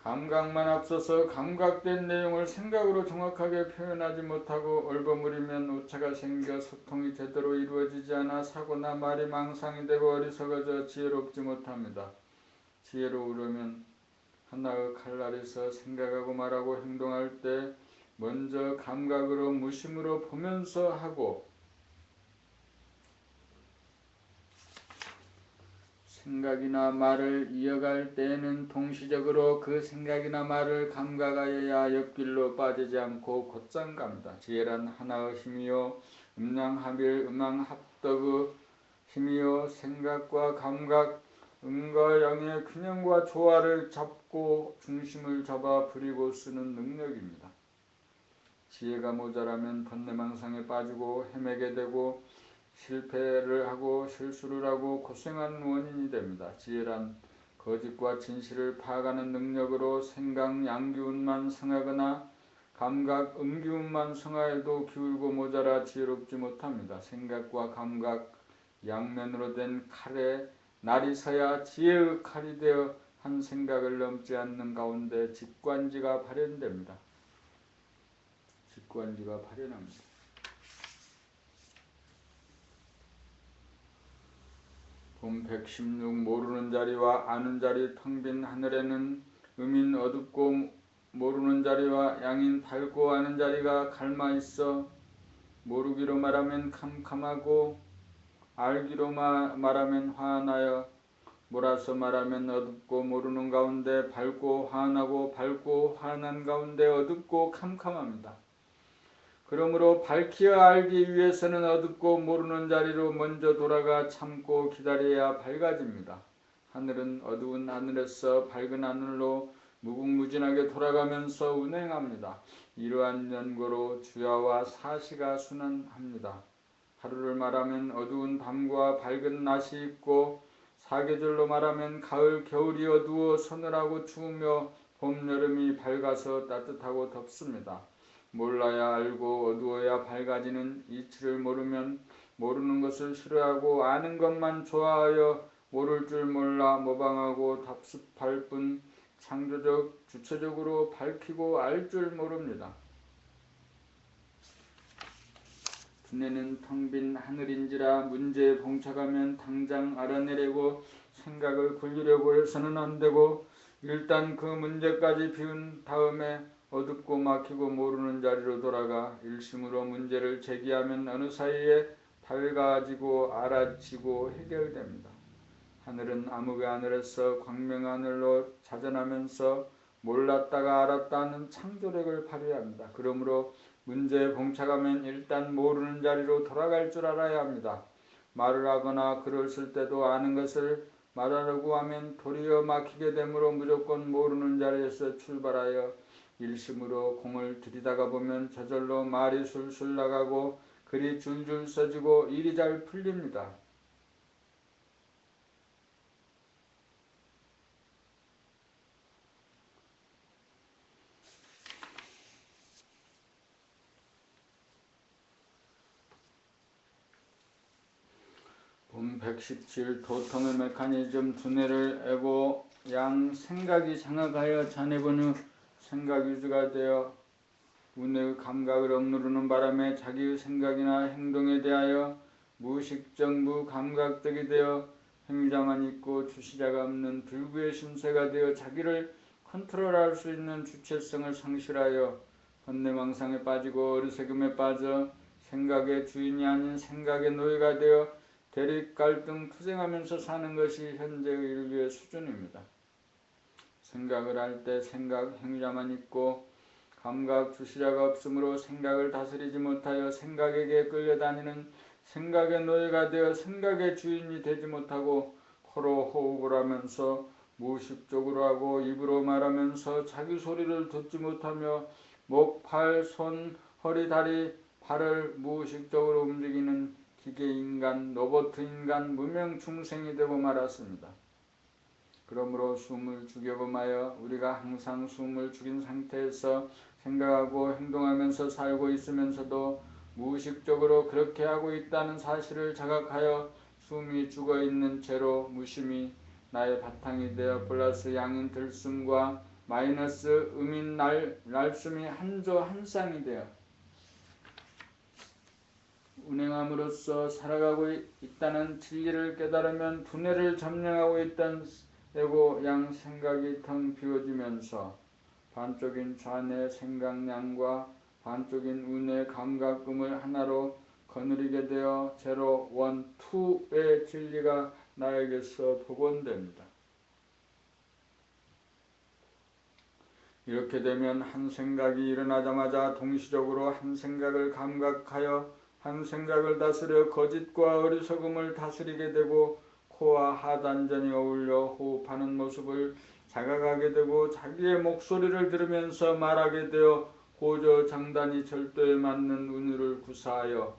[SPEAKER 1] 감각만 앞서서 감각된 내용을 생각으로 정확하게 표현하지 못하고 얼버무리면 오차가 생겨 소통이 제대로 이루어지지 않아 사고나 말이 망상이 되고 어리석어져 지혜롭지 못합니다. 지혜로우려면 하나의 칼날에서 생각하고 말하고 행동할 때 먼저 감각으로 무심으로 보면서 하고 생각이나 말을 이어갈 때에는 동시적으로 그 생각이나 말을 감각하여야 옆길로 빠지지 않고 곧장 갑니다. 지혜란 하나의 힘이요 음양합일 음양합덕의 힘이요 생각과 감각 음과 양의 균형과 조화를 잡고 중심을 잡아 부리고 쓰는 능력입니다. 지혜가 모자라면 번뇌망상에 빠지고 헤매게 되고 실패를 하고 실수를 하고 고생하는 원인이 됩니다. 지혜란 거짓과 진실을 파악하는 능력으로 생각 양기운만 성하거나 감각 음기운만 성하여도 기울고 모자라 지혜롭지 못합니다. 생각과 감각 양면으로 된 칼에 날이 서야 지혜의 칼이 되어 한 생각을 넘지 않는 가운데 직관지가 발현됩니다. 직관지가 발현합니다. 품 116 모르는 자리와 아는 자리 텅 빈 하늘에는 음인 어둡고 모르는 자리와 양인 밝고 아는 자리가 갈마 있어 모르기로 말하면 캄캄하고 알기로 말하면 화나여 몰아서 말하면 어둡고 모르는 가운데 밝고 환하고 밝고 환한 가운데 어둡고 캄캄합니다. 그러므로 밝히어 알기 위해서는 어둡고 모르는 자리로 먼저 돌아가 참고 기다려야 밝아집니다. 하늘은 어두운 하늘에서 밝은 하늘로 무궁무진하게 돌아가면서 운행합니다. 이러한 연고로 주야와 사시가 순환합니다. 하루를 말하면 어두운 밤과 밝은 낮이 있고 사계절로 말하면 가을 겨울이 어두워 서늘하고 추우며 봄 여름이 밝아서 따뜻하고 덥습니다. 몰라야 알고 어두워야 밝아지는 이치를 모르면 모르는 것을 싫어하고 아는 것만 좋아하여 모를 줄 몰라 모방하고 답습할 뿐 창조적 주체적으로 밝히고 알 줄 모릅니다. 두뇌는 텅 빈 하늘인지라 문제에 봉착하면 당장 알아내려고 생각을 굴리려고 해서는 안되고 일단 그 문제까지 비운 다음에 어둡고 막히고 모르는 자리로 돌아가 일심으로 문제를 제기하면 어느 사이에 밝아지고 알아지고 해결됩니다. 하늘은 암흑의 하늘에서 광명의 하늘로 자전하면서 몰랐다가 알았다는 창조력을 발휘합니다. 그러므로 문제에 봉착하면 일단 모르는 자리로 돌아갈 줄 알아야 합니다. 말을 하거나 글을 쓸 때도 아는 것을 말하려고 하면 도리어 막히게 되므로 무조건 모르는 자리에서 출발하여 일심으로 공을 들이다가 보면 저절로 말이 술술 나가고 글이 줄줄 써지고 일이 잘 풀립니다. 본 117 도통의 메커니즘 두뇌를 에고 양 생각이 장악하여 자내본 후 생각 유주가 되어 운의 감각을 억누르는 바람에 자기의 생각이나 행동에 대하여 무의식적 무감각적이 되어 행위자만 있고 주시자가 없는 불구의 심세가 되어 자기를 컨트롤할 수 있는 주체성을 상실하여 번뇌망상에 빠지고 어리석음에 빠져 생각의 주인이 아닌 생각의 노예가 되어 대립 갈등 투쟁하면서 사는 것이 현재의 인류의 수준입니다. 생각을 할 때 생각 행위자만 있고 감각 주시자가 없으므로 생각을 다스리지 못하여 생각에게 끌려다니는 생각의 노예가 되어 생각의 주인이 되지 못하고 코로 호흡을 하면서 무의식적으로 하고 입으로 말하면서 자기 소리를 듣지 못하며 목, 팔, 손, 허리, 다리, 발을 무의식적으로 움직이는 기계인간, 로봇인간, 무명중생이 되고 말았습니다. 그러므로 숨을 죽여범하여 우리가 항상 숨을 죽인 상태에서 생각하고 행동하면서 살고 있으면서도 무의식적으로 그렇게 하고 있다는 사실을 자각하여 숨이 죽어있는 채로 무심히 나의 바탕이 되어 플러스 양인 들숨과 마이너스 음인 날숨이 한조 한쌍이 되어 운행함으로써 살아가고 있다는 진리를 깨달으면 두뇌를 점령하고 있던 에고 양 생각이 텅 비워지면서 반쪽인 좌뇌 생각량과 반쪽인 우뇌 감각음을 하나로 거느리게 되어 제로, 원, 투의 진리가 나에게서 복원됩니다. 이렇게 되면 한 생각이 일어나자마자 동시적으로 한 생각을 감각하여 한 생각을 다스려 거짓과 어리석음을 다스리게 되고 코와 하단전이 어울려 호흡하는 모습을 자각하게 되고 자기의 목소리를 들으면서 말하게 되어 고저장단이 절도에 맞는 운율을 구사하여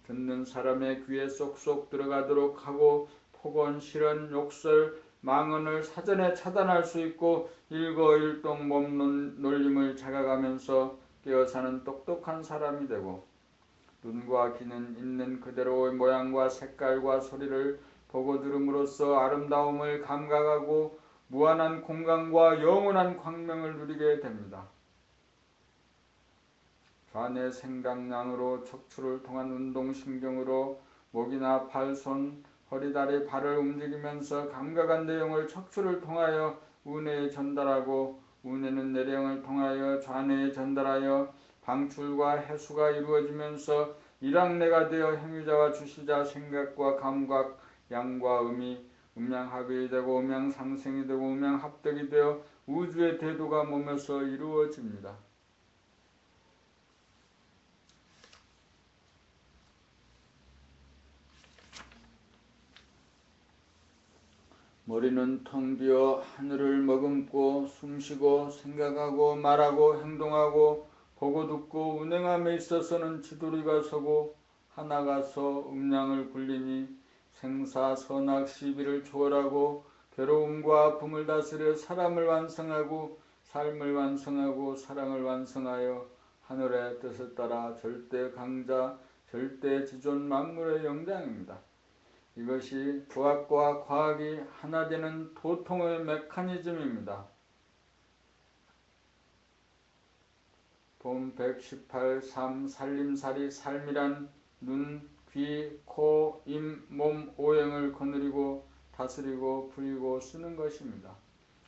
[SPEAKER 1] 듣는 사람의 귀에 쏙쏙 들어가도록 하고 폭언, 실언, 욕설, 망언을 사전에 차단할 수 있고 일거일동 몸놀림을 자각하면서 깨어사는 똑똑한 사람이 되고 눈과 귀는 있는 그대로의 모양과 색깔과 소리를 보고 들음으로써 아름다움을 감각하고 무한한 공간과 영원한 광명을 누리게 됩니다. 좌뇌 생각량으로 척추를 통한 운동신경으로 목이나 팔, 손, 허리, 다리, 발을 움직이면서 감각한 내용을 척추를 통하여 우뇌에 전달하고 우뇌는 내령을 통하여 좌뇌에 전달하여 방출과 해수가 이루어지면서 일학내가 되어 행위자와 주시자 생각과 감각, 양과 음이 음양합이 되고 음양상생이 되고 음양합덕이 되어 우주의 대도가 몸에서 이루어집니다. 머리는 텅 비어 하늘을 머금고 숨쉬고 생각하고 말하고 행동하고 보고 듣고 운행함에 있어서는 지도리가 서고 하나가 서 음양을 굴리니 생사선악 시비를 초월하고 괴로움과 아픔을 다스려 사람을 완성하고 삶을 완성하고 사랑을 완성하여 하늘의 뜻을 따라 절대 강자 절대 지존 만물의 영장입니다. 이것이 도학과 과학이 하나 되는 도통의 메커니즘입니다. 본 118, 3. 살림살이 삶이란 눈, 귀, 코, 입, 몸, 오행을 거느리고 다스리고 부리고 쓰는 것입니다.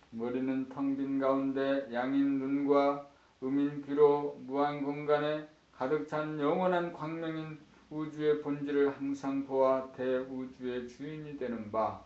[SPEAKER 1] 머리는 텅 빈 가운데 양인 눈과 음인 귀로 무한 공간에 가득 찬 영원한 광명인 우주의 본질을 항상 보아 대우주의 주인이 되는 바,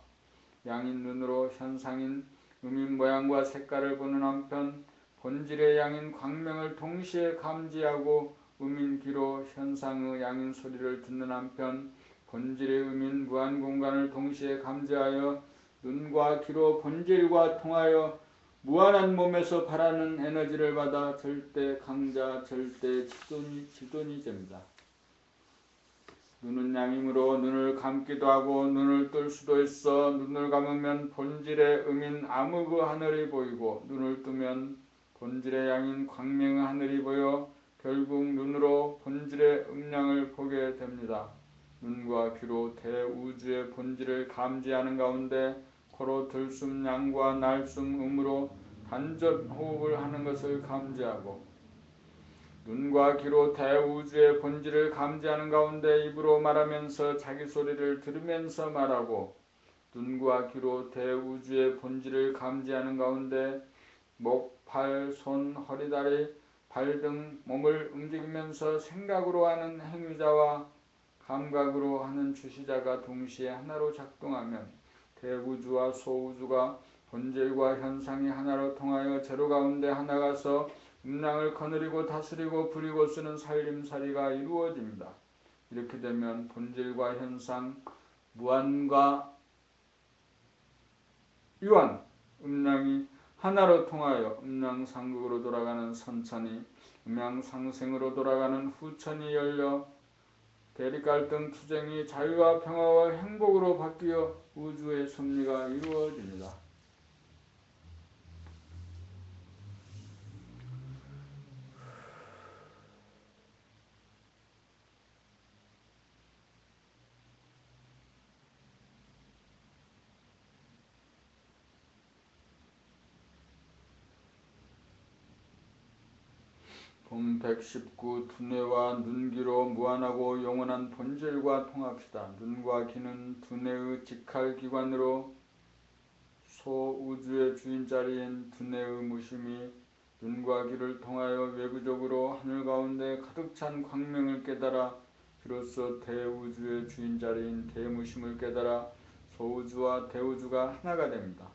[SPEAKER 1] 양인 눈으로 현상인 음인 모양과 색깔을 보는 한편 본질의 양인 광명을 동시에 감지하고 음인 귀로 현상의 양인 소리를 듣는 한편 본질의 음인 무한 공간을 동시에 감지하여 눈과 귀로 본질과 통하여 무한한 몸에서 바라는 에너지를 받아 절대 강자 절대 지돈이 됩니다. 눈은 양이므로 눈을 감기도 하고 눈을 뜰 수도 있어 눈을 감으면 본질의 음인 암흑의 하늘이 보이고 눈을 뜨면 본질의 양인 광명의 하늘이 보여 결국 눈으로 본질의 음양을 보게 됩니다. 눈과 귀로 대우주의 본질을 감지하는 가운데 코로 들숨 양과 날숨 음으로 단전 호흡을 하는 것을 감지하고 눈과 귀로 대우주의 본질을 감지하는 가운데 입으로 말하면서 자기 소리를 들으면서 말하고 눈과 귀로 대우주의 본질을 감지하는 가운데 목, 팔, 손, 허리, 다리, 발 등 몸을 움직이면서 생각으로 하는 행위자와 감각으로 하는 주시자가 동시에 하나로 작동하면 대우주와 소우주가 본질과 현상이 하나로 통하여 제로 가운데 하나가서 음양을 거느리고 다스리고 부리고 쓰는 살림살이가 이루어집니다. 이렇게 되면 본질과 현상, 무한과 유한, 음양이 하나로 통하여 음양상극으로 돌아가는 선천이 음양상생으로 돌아가는 후천이 열려 대립갈등 투쟁이 자유와 평화와 행복으로 바뀌어 우주의 섭리가 이루어집니다. 본 119 두뇌와 눈귀로 무한하고 영원한 본질과 통합시다. 눈과 귀는 두뇌의 직할기관으로 소우주의 주인자리인 두뇌의 무심이 눈과 귀를 통하여 외부적으로 하늘 가운데 가득 찬 광명을 깨달아 비로소 대우주의 주인자리인 대무심을 깨달아 소우주와 대우주가 하나가 됩니다.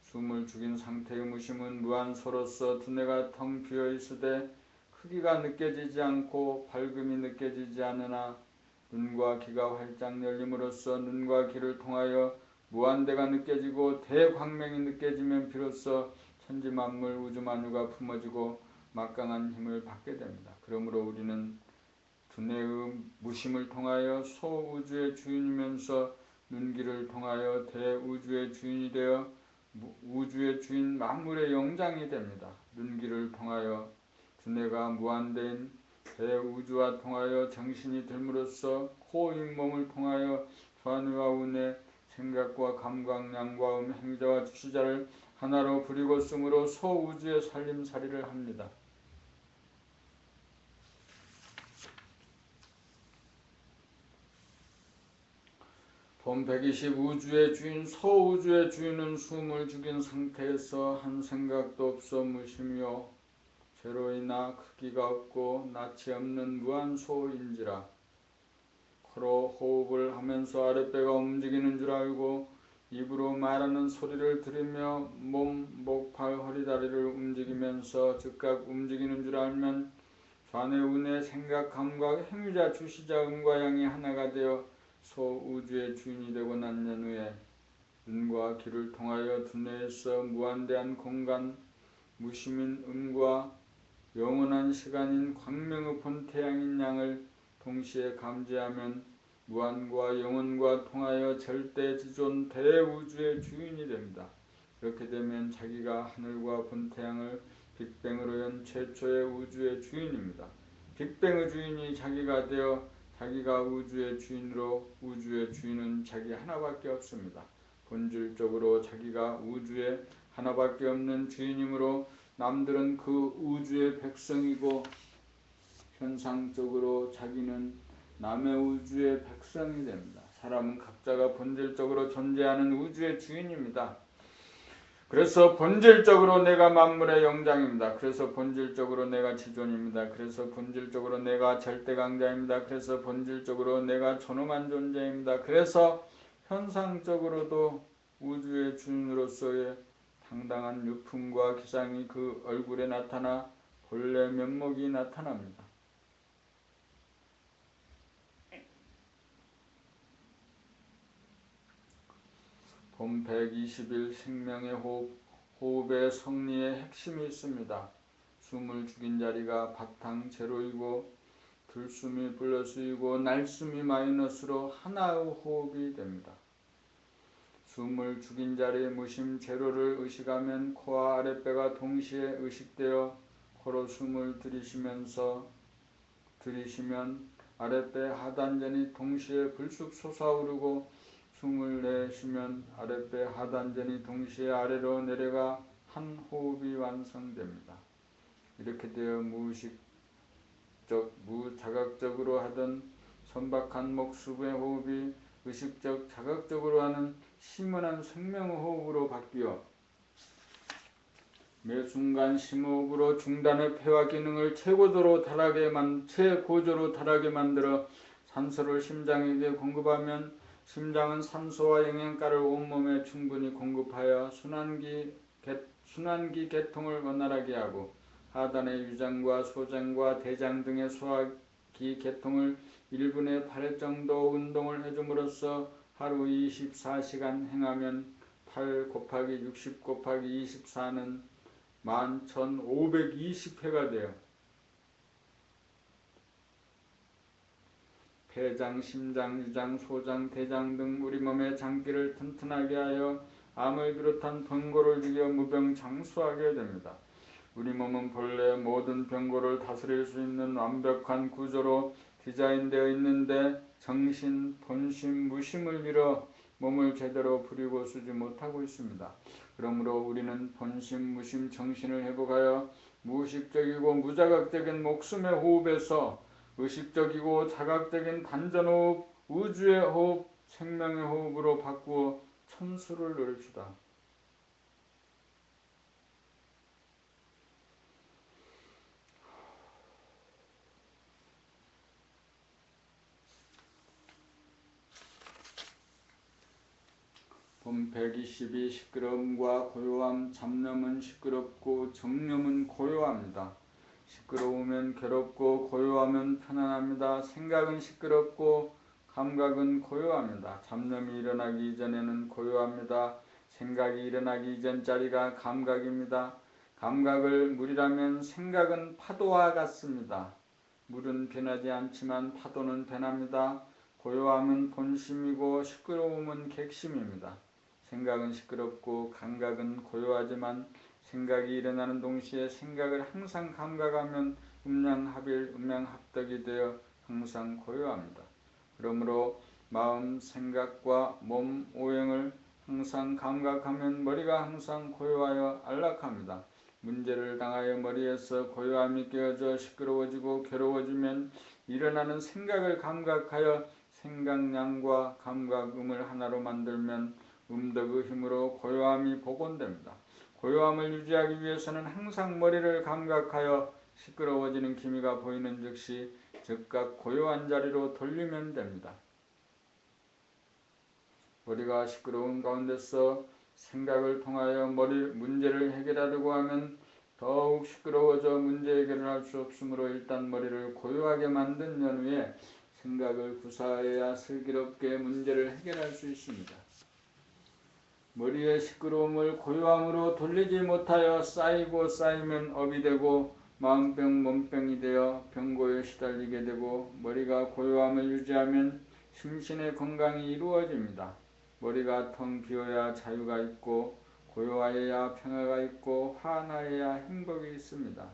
[SPEAKER 1] 숨을 죽인 상태의 무심은 무한소로서 두뇌가 텅 비어있으되 크기가 느껴지지 않고 밝음이 느껴지지 않으나 눈과 귀가 활짝 열림으로써 눈과 귀를 통하여 무한대가 느껴지고 대광명이 느껴지면 비로소 천지만물 우주만유가 품어지고 막강한 힘을 받게 됩니다. 그러므로 우리는 두뇌의 무심을 통하여 소우주의 주인이면서 눈귀를 통하여 대우주의 주인이 되어 우주의 주인 만물의 영장이 됩니다. 눈귀를 통하여 두뇌가 무한대인 대우주와 통하여 정신이 들므로써 코, 입, 몸을 통하여 좌뇌와 우뇌, 생각과 감각, 양과 행위자와 주시자를 하나로 부리고 쓰므로 소우주의 살림살이를 합니다. 본 120 우주의 주인 소우주의 주인은 숨을 죽인 상태에서 한 생각도 없어 무심이요 제로이나 크기가 없고 낯이 없는 무한소인지라 코로 호흡을 하면서 아랫배가 움직이는 줄 알고 입으로 말하는 소리를 들으며 몸, 목, 발, 허리, 다리를 움직이면서 즉각 움직이는 줄 알면 좌뇌, 우뇌, 생각, 감각, 행위자, 주시자, 음과 양이 하나가 되어 소우주의 주인이 되고 난 후에 음과 기를 통하여 두뇌에서 무한대한 공간, 무심인 음과 영원한 시간인 광명의 본태양인 양을 동시에 감지하면 무한과 영원과 통하여 절대지존 대우주의 주인이 됩니다. 이렇게 되면 자기가 하늘과 본태양을 빅뱅으로 연 최초의 우주의 주인입니다. 빅뱅의 주인이 자기가 되어 자기가 우주의 주인으로 우주의 주인은 자기 하나밖에 없습니다. 본질적으로 자기가 우주의 하나밖에 없는 주인이므로 남들은 그 우주의 백성이고 현상적으로 자기는 남의 우주의 백성이 됩니다. 사람은 각자가 본질적으로 존재하는 우주의 주인입니다. 그래서 본질적으로 내가 만물의 영장입니다. 그래서 본질적으로 내가 지존입니다. 그래서 본질적으로 내가 절대강자입니다. 그래서 본질적으로 내가 존엄한 존재입니다. 그래서 현상적으로도 우주의 주인으로서의 당당한 유품과 기상이 그 얼굴에 나타나 본래 면목이 나타납니다. 본 120일 생명의 호흡, 호흡의 성리의 핵심이 있습니다. 숨을 죽인 자리가 바탕 제로이고 들숨이 플러스이고 날숨이 마이너스로 하나의 호흡이 됩니다. 숨을 죽인 자리의 무심 제로를 의식하면 코와 아랫배가 동시에 의식되어 코로 숨을 들이쉬면 아랫배 하단전이 동시에 불쑥 솟아오르고 숨을 내쉬면 아랫배 하단전이 동시에 아래로 내려가 한 호흡이 완성됩니다. 이렇게 되어 무자각적으로 하던 선박한 목수부의 호흡이 의식적 자각적으로 하는 심원한 생명의 호흡으로 바뀌어 매 순간 심호흡으로 중단의 폐와 기능을 최고조로 달하게 만들어 산소를 심장에게 공급하면 심장은 산소와 영양가를 온몸에 충분히 공급하여 순환기 계통을 원활하게 하고 하단의 유장과 소장과 대장 등의 소화기 계통을 1분에 8회 정도 운동을 해줌으로써 하루 24시간 행하면 8 곱하기 60 곱하기 24는 11,520회가 되어 폐장, 심장, 유장, 소장, 대장 등 우리 몸의 장기를 튼튼하게 하여 암을 비롯한 병고를 죽여 무병장수하게 됩니다. 우리 몸은 본래 모든 병고를 다스릴 수 있는 완벽한 구조로 디자인되어 있는데 정신, 본심, 무심을 잃어 몸을 제대로 부리고 쓰지 못하고 있습니다. 그러므로 우리는 본심, 무심, 정신을 회복하여 무의식적이고 무자각적인 목숨의 호흡에서 의식적이고 자각적인 단전호흡, 우주의 호흡, 생명의 호흡으로 바꾸어 천수를 누립시다. 본 122 시끄러움과 고요함, 잡념은 시끄럽고 정념은 고요합니다. 시끄러우면 괴롭고 고요하면 편안합니다. 생각은 시끄럽고 감각은 고요합니다. 잡념이 일어나기 이전에는 고요합니다. 생각이 일어나기 이전 자리가 감각입니다. 감각을 물이라면 생각은 파도와 같습니다. 물은 변하지 않지만 파도는 변합니다. 고요함은 본심이고 시끄러움은 객심입니다. 생각은 시끄럽고 감각은 고요하지만 생각이 일어나는 동시에 생각을 항상 감각하면 음양합일, 음양합덕이 되어 항상 고요합니다. 그러므로 마음, 생각과 몸, 오행을 항상 감각하면 머리가 항상 고요하여 안락합니다. 문제를 당하여 머리에서 고요함이 깨어져 시끄러워지고 괴로워지면 일어나는 생각을 감각하여 생각량과 감각음을 하나로 만들면 음덕의 힘으로 고요함이 복원됩니다. 고요함을 유지하기 위해서는 항상 머리를 감각하여 시끄러워지는 기미가 보이는 즉시 즉각 고요한 자리로 돌리면 됩니다. 머리가 시끄러운 가운데서 생각을 통하여 문제를 해결하려고 하면 더욱 시끄러워져 문제 해결을 할 수 없으므로 일단 머리를 고요하게 만든 연후에 생각을 구사해야 슬기롭게 문제를 해결할 수 있습니다. 머리의 시끄러움을 고요함으로 돌리지 못하여 쌓이고 쌓이면 업이 되고 마음병 몸병이 되어 병고에 시달리게 되고 머리가 고요함을 유지하면 심신의 건강이 이루어집니다. 머리가 텅 비어야 자유가 있고 고요하여야 평화가 있고 환하여야 행복이 있습니다.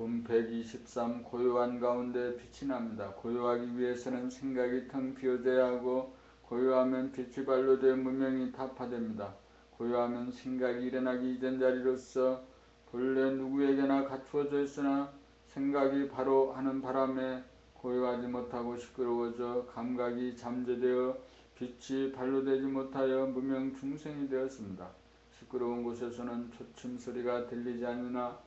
[SPEAKER 1] 본 123 고요한 가운데 빛이 납니다. 고요하기 위해서는 생각이 텅 비어져야 하고 고요하면 빛이 발로되어 무명이 타파됩니다. 고요하면 생각이 일어나기 이전 자리로서 본래 누구에게나 갖추어져 있으나 생각이 바로 하는 바람에 고요하지 못하고 시끄러워져 감각이 잠재되어 빛이 발로되지 못하여 무명 중생이 되었습니다. 시끄러운 곳에서는 초침 소리가 들리지 않으나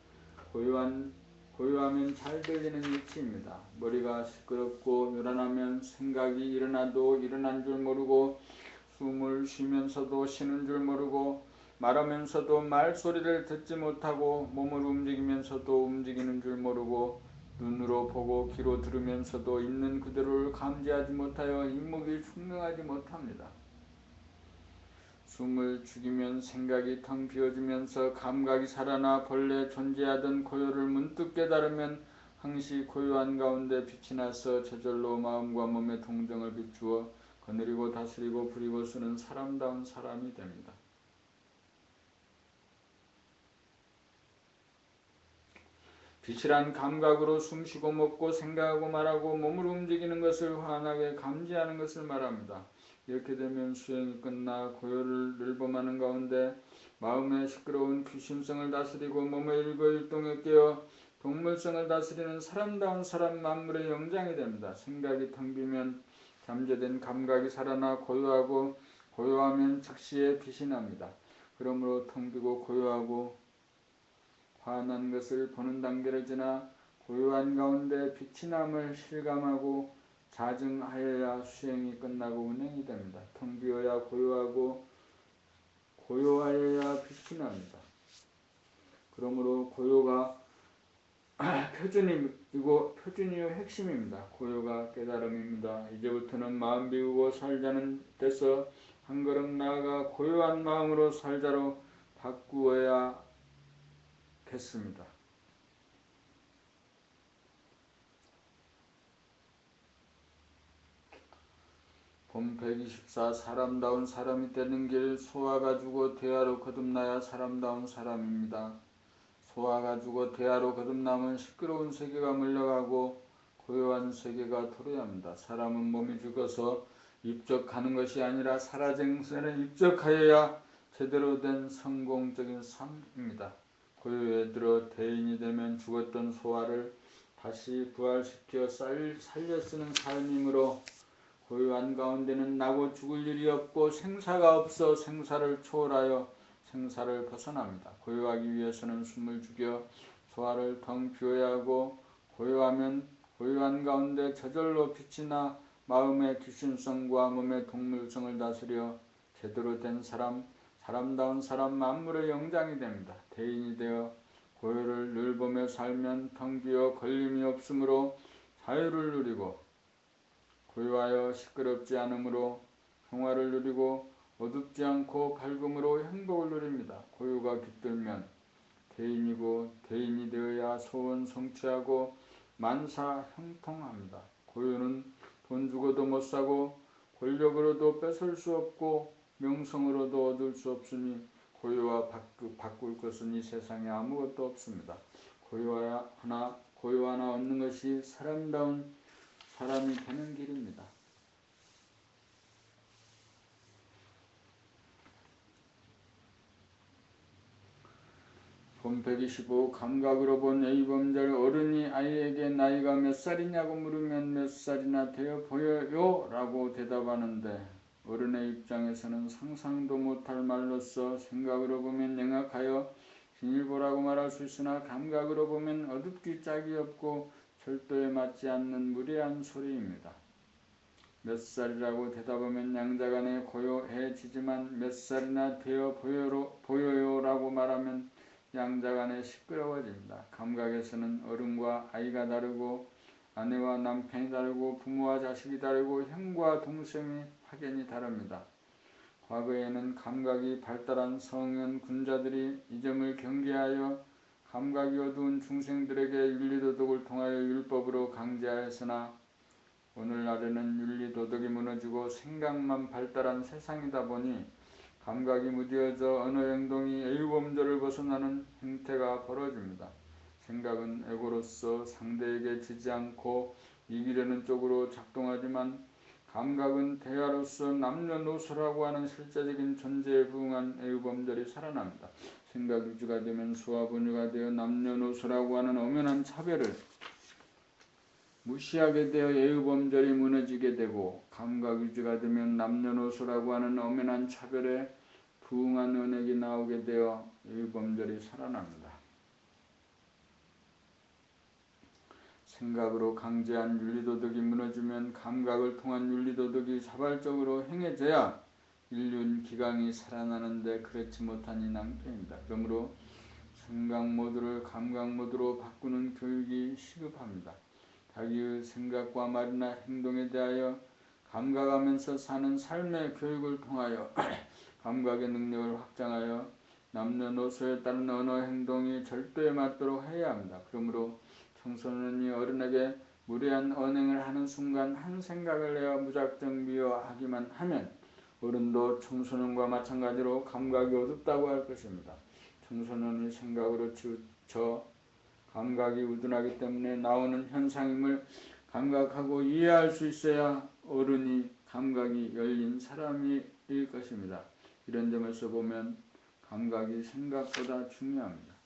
[SPEAKER 1] 고요하면 잘 들리는 위치입니다. 머리가 시끄럽고 요란하면 생각이 일어나도 일어난 줄 모르고 숨을 쉬면서도 쉬는 줄 모르고 말하면서도 말소리를 듣지 못하고 몸을 움직이면서도 움직이는 줄 모르고 눈으로 보고 귀로 들으면서도 있는 그대로를 감지하지 못하여 인목이 충명하지 못합니다. 숨을 죽이면 생각이 텅 비어지면서 감각이 살아나 본래 존재하던 고요를 문득 깨달으면 항시 고요한 가운데 빛이 나서 저절로 마음과 몸의 동정을 비추어 거느리고 다스리고 부리고 쓰는 사람다운 사람이 됩니다. 빛이란 감각으로 숨쉬고 먹고 생각하고 말하고 몸을 움직이는 것을 환하게 감지하는 것을 말합니다. 이렇게 되면 수행이 끝나 고요를 늘범하는 가운데 마음의 시끄러운 귀신성을 다스리고 몸의 일거일동에 깨어 동물성을 다스리는 사람다운 사람 만물의 영장이 됩니다. 생각이 텅 비면 잠재된 감각이 살아나 고요하고 고요하면 즉시에 빛이 납니다. 그러므로 텅 비고 고요하고 환한 것을 보는 단계를 지나 고요한 가운데 빛이 남을 실감하고 자증하여야 수행이 끝나고 운행이 됩니다. 텅 비어야 고요하고 고요하여야 빛이 납니다. 그러므로 고요가 표준이요 핵심입니다. 고요가 깨달음입니다. 이제부터는 마음 비우고 살자는 데서 한 걸음 나아가 고요한 마음으로 살자로 바꾸어야 겠습니다. 본 124 사람다운 사람이 되는 길 소화가 주고 대화로 거듭나야 사람다운 사람입니다. 소화가 주고 대화로 거듭나면 시끄러운 세계가 물러가고 고요한 세계가 도래야 합니다. 사람은 몸이 죽어서 입적하는 것이 아니라 살아생전에 입적하여야 제대로 된 성공적인 삶입니다. 고요에 들어 대인이 되면 죽었던 소화를 다시 부활시켜 살려 쓰는 삶이므로 고요한 가운데는 나고 죽을 일이 없고 생사가 없어 생사를 초월하여 생사를 벗어납니다. 고요하기 위해서는 숨을 죽여 소화를 텅 비워야 하고 고요하면 고요한 가운데 저절로 빛이 나 마음의 귀신성과 몸의 동물성을 다스려 제대로 된 사람다운 사람 만물의 영장이 됩니다. 대인이 되어 고요를 늘 보며 살면 텅 비어 걸림이 없으므로 자유를 누리고 고요하여 시끄럽지 않으므로 평화를 누리고 어둡지 않고 밝음으로 행복을 누립니다. 고요가 깃들면 대인이고 대인이 되어야 소원 성취하고 만사 형통합니다. 고요는 돈 주고도 못 사고 권력으로도 뺏을 수 없고 명성으로도 얻을 수 없으니 고요와 바꿀 것은 이 세상에 아무것도 없습니다. 고요 하나 얻는 것이 사람다운 사람이 되는 길입니다. 본 125 감각으로 본 A범절 어른이 아이에게 나이가 몇 살이냐고 물으면 몇 살이나 되어 보여요? 라고 대답하는데 어른의 입장에서는 상상도 못할 말로써 생각으로 보면 영악하여 비밀보라고 말할 수 있으나 감각으로 보면 어둡기 짝이 없고 절도에 맞지 않는 무례한 소리입니다. 몇 살이라고 대답하면 양자간에 고요해지지만 몇 살이나 되어 보여요? 라고 말하면 양자간에 시끄러워집니다. 감각에서는 어른과 아이가 다르고 아내와 남편이 다르고 부모와 자식이 다르고 형과 동생이 확연히 다릅니다. 과거에는 감각이 발달한 성현 군자들이 이 점을 경계하여 감각이 어두운 중생들에게 윤리도덕을 통하여 율법으로 강제하였으나 오늘날에는 윤리도덕이 무너지고 생각만 발달한 세상이다 보니 감각이 무뎌져 언어 행동이 애유범절을 벗어나는 행태가 벌어집니다. 생각은 에고로서 상대에게 지지 않고 이기려는 쪽으로 작동하지만 감각은 대화로서 남녀노소라고 하는 실제적인 존재에 부응한 애유범절이 살아납니다. 생각 유지가 되면 수와 분유가 되어 남녀노소라고 하는 엄연한 차별을 무시하게 되어 애유범절이 무너지게 되고 감각 유지가 되면 남녀노소라고 하는 엄연한 차별에 부응한 언행이 나오게 되어 애유범절이 살아납니다. 생각으로 강제한 윤리도덕이 무너지면 감각을 통한 윤리도덕이 자발적으로 행해져야 인륜 기강이 살아나는데 그렇지 못하니 낭패입니다. 그러므로 생각 모드를 감각 모드로 바꾸는 교육이 시급합니다. 자기의 생각과 말이나 행동에 대하여 감각하면서 사는 삶의 교육을 통하여 감각의 능력을 확장하여 남녀노소에 따른 언어 행동이 절도에 맞도록 해야 합니다. 그러므로 청소년이 어른에게 무례한 언행을 하는 순간 한 생각을 내어 무작정 미워하기만 하면 어른도 청소년과 마찬가지로 감각이 어둡다고 할 것입니다. 청소년이 생각으로 치우쳐 감각이 우둔하기 때문에 나오는 현상임을 감각하고 이해할 수 있어야 어른이 감각이 열린 사람일 것입니다. 이런 점에서 보면 감각이 생각보다 중요합니다.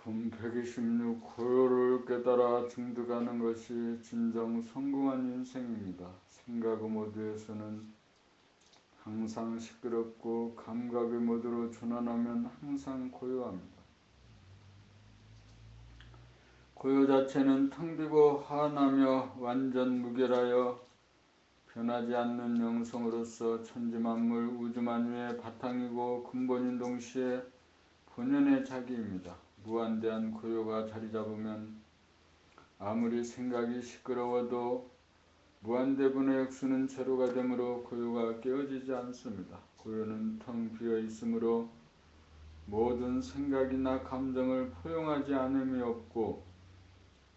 [SPEAKER 1] 품 126 고요를 깨달아 증득하는 것이 진정 성공한 인생입니다. 생각의 모드에서는 항상 시끄럽고 감각의 모드로 전환하면 항상 고요합니다. 고요 자체는 텅 비고 환하며 완전 무결하여 변하지 않는 영성으로서 천지만물 우주만유의 바탕이고 근본인 동시에 본연의 자기입니다. 무한대한 고요가 자리잡으면 아무리 생각이 시끄러워도 무한대분의 역수는 제로가 되므로 고요가 깨어지지 않습니다. 고요는 텅 비어 있으므로 모든 생각이나 감정을 포용하지 않음이 없고,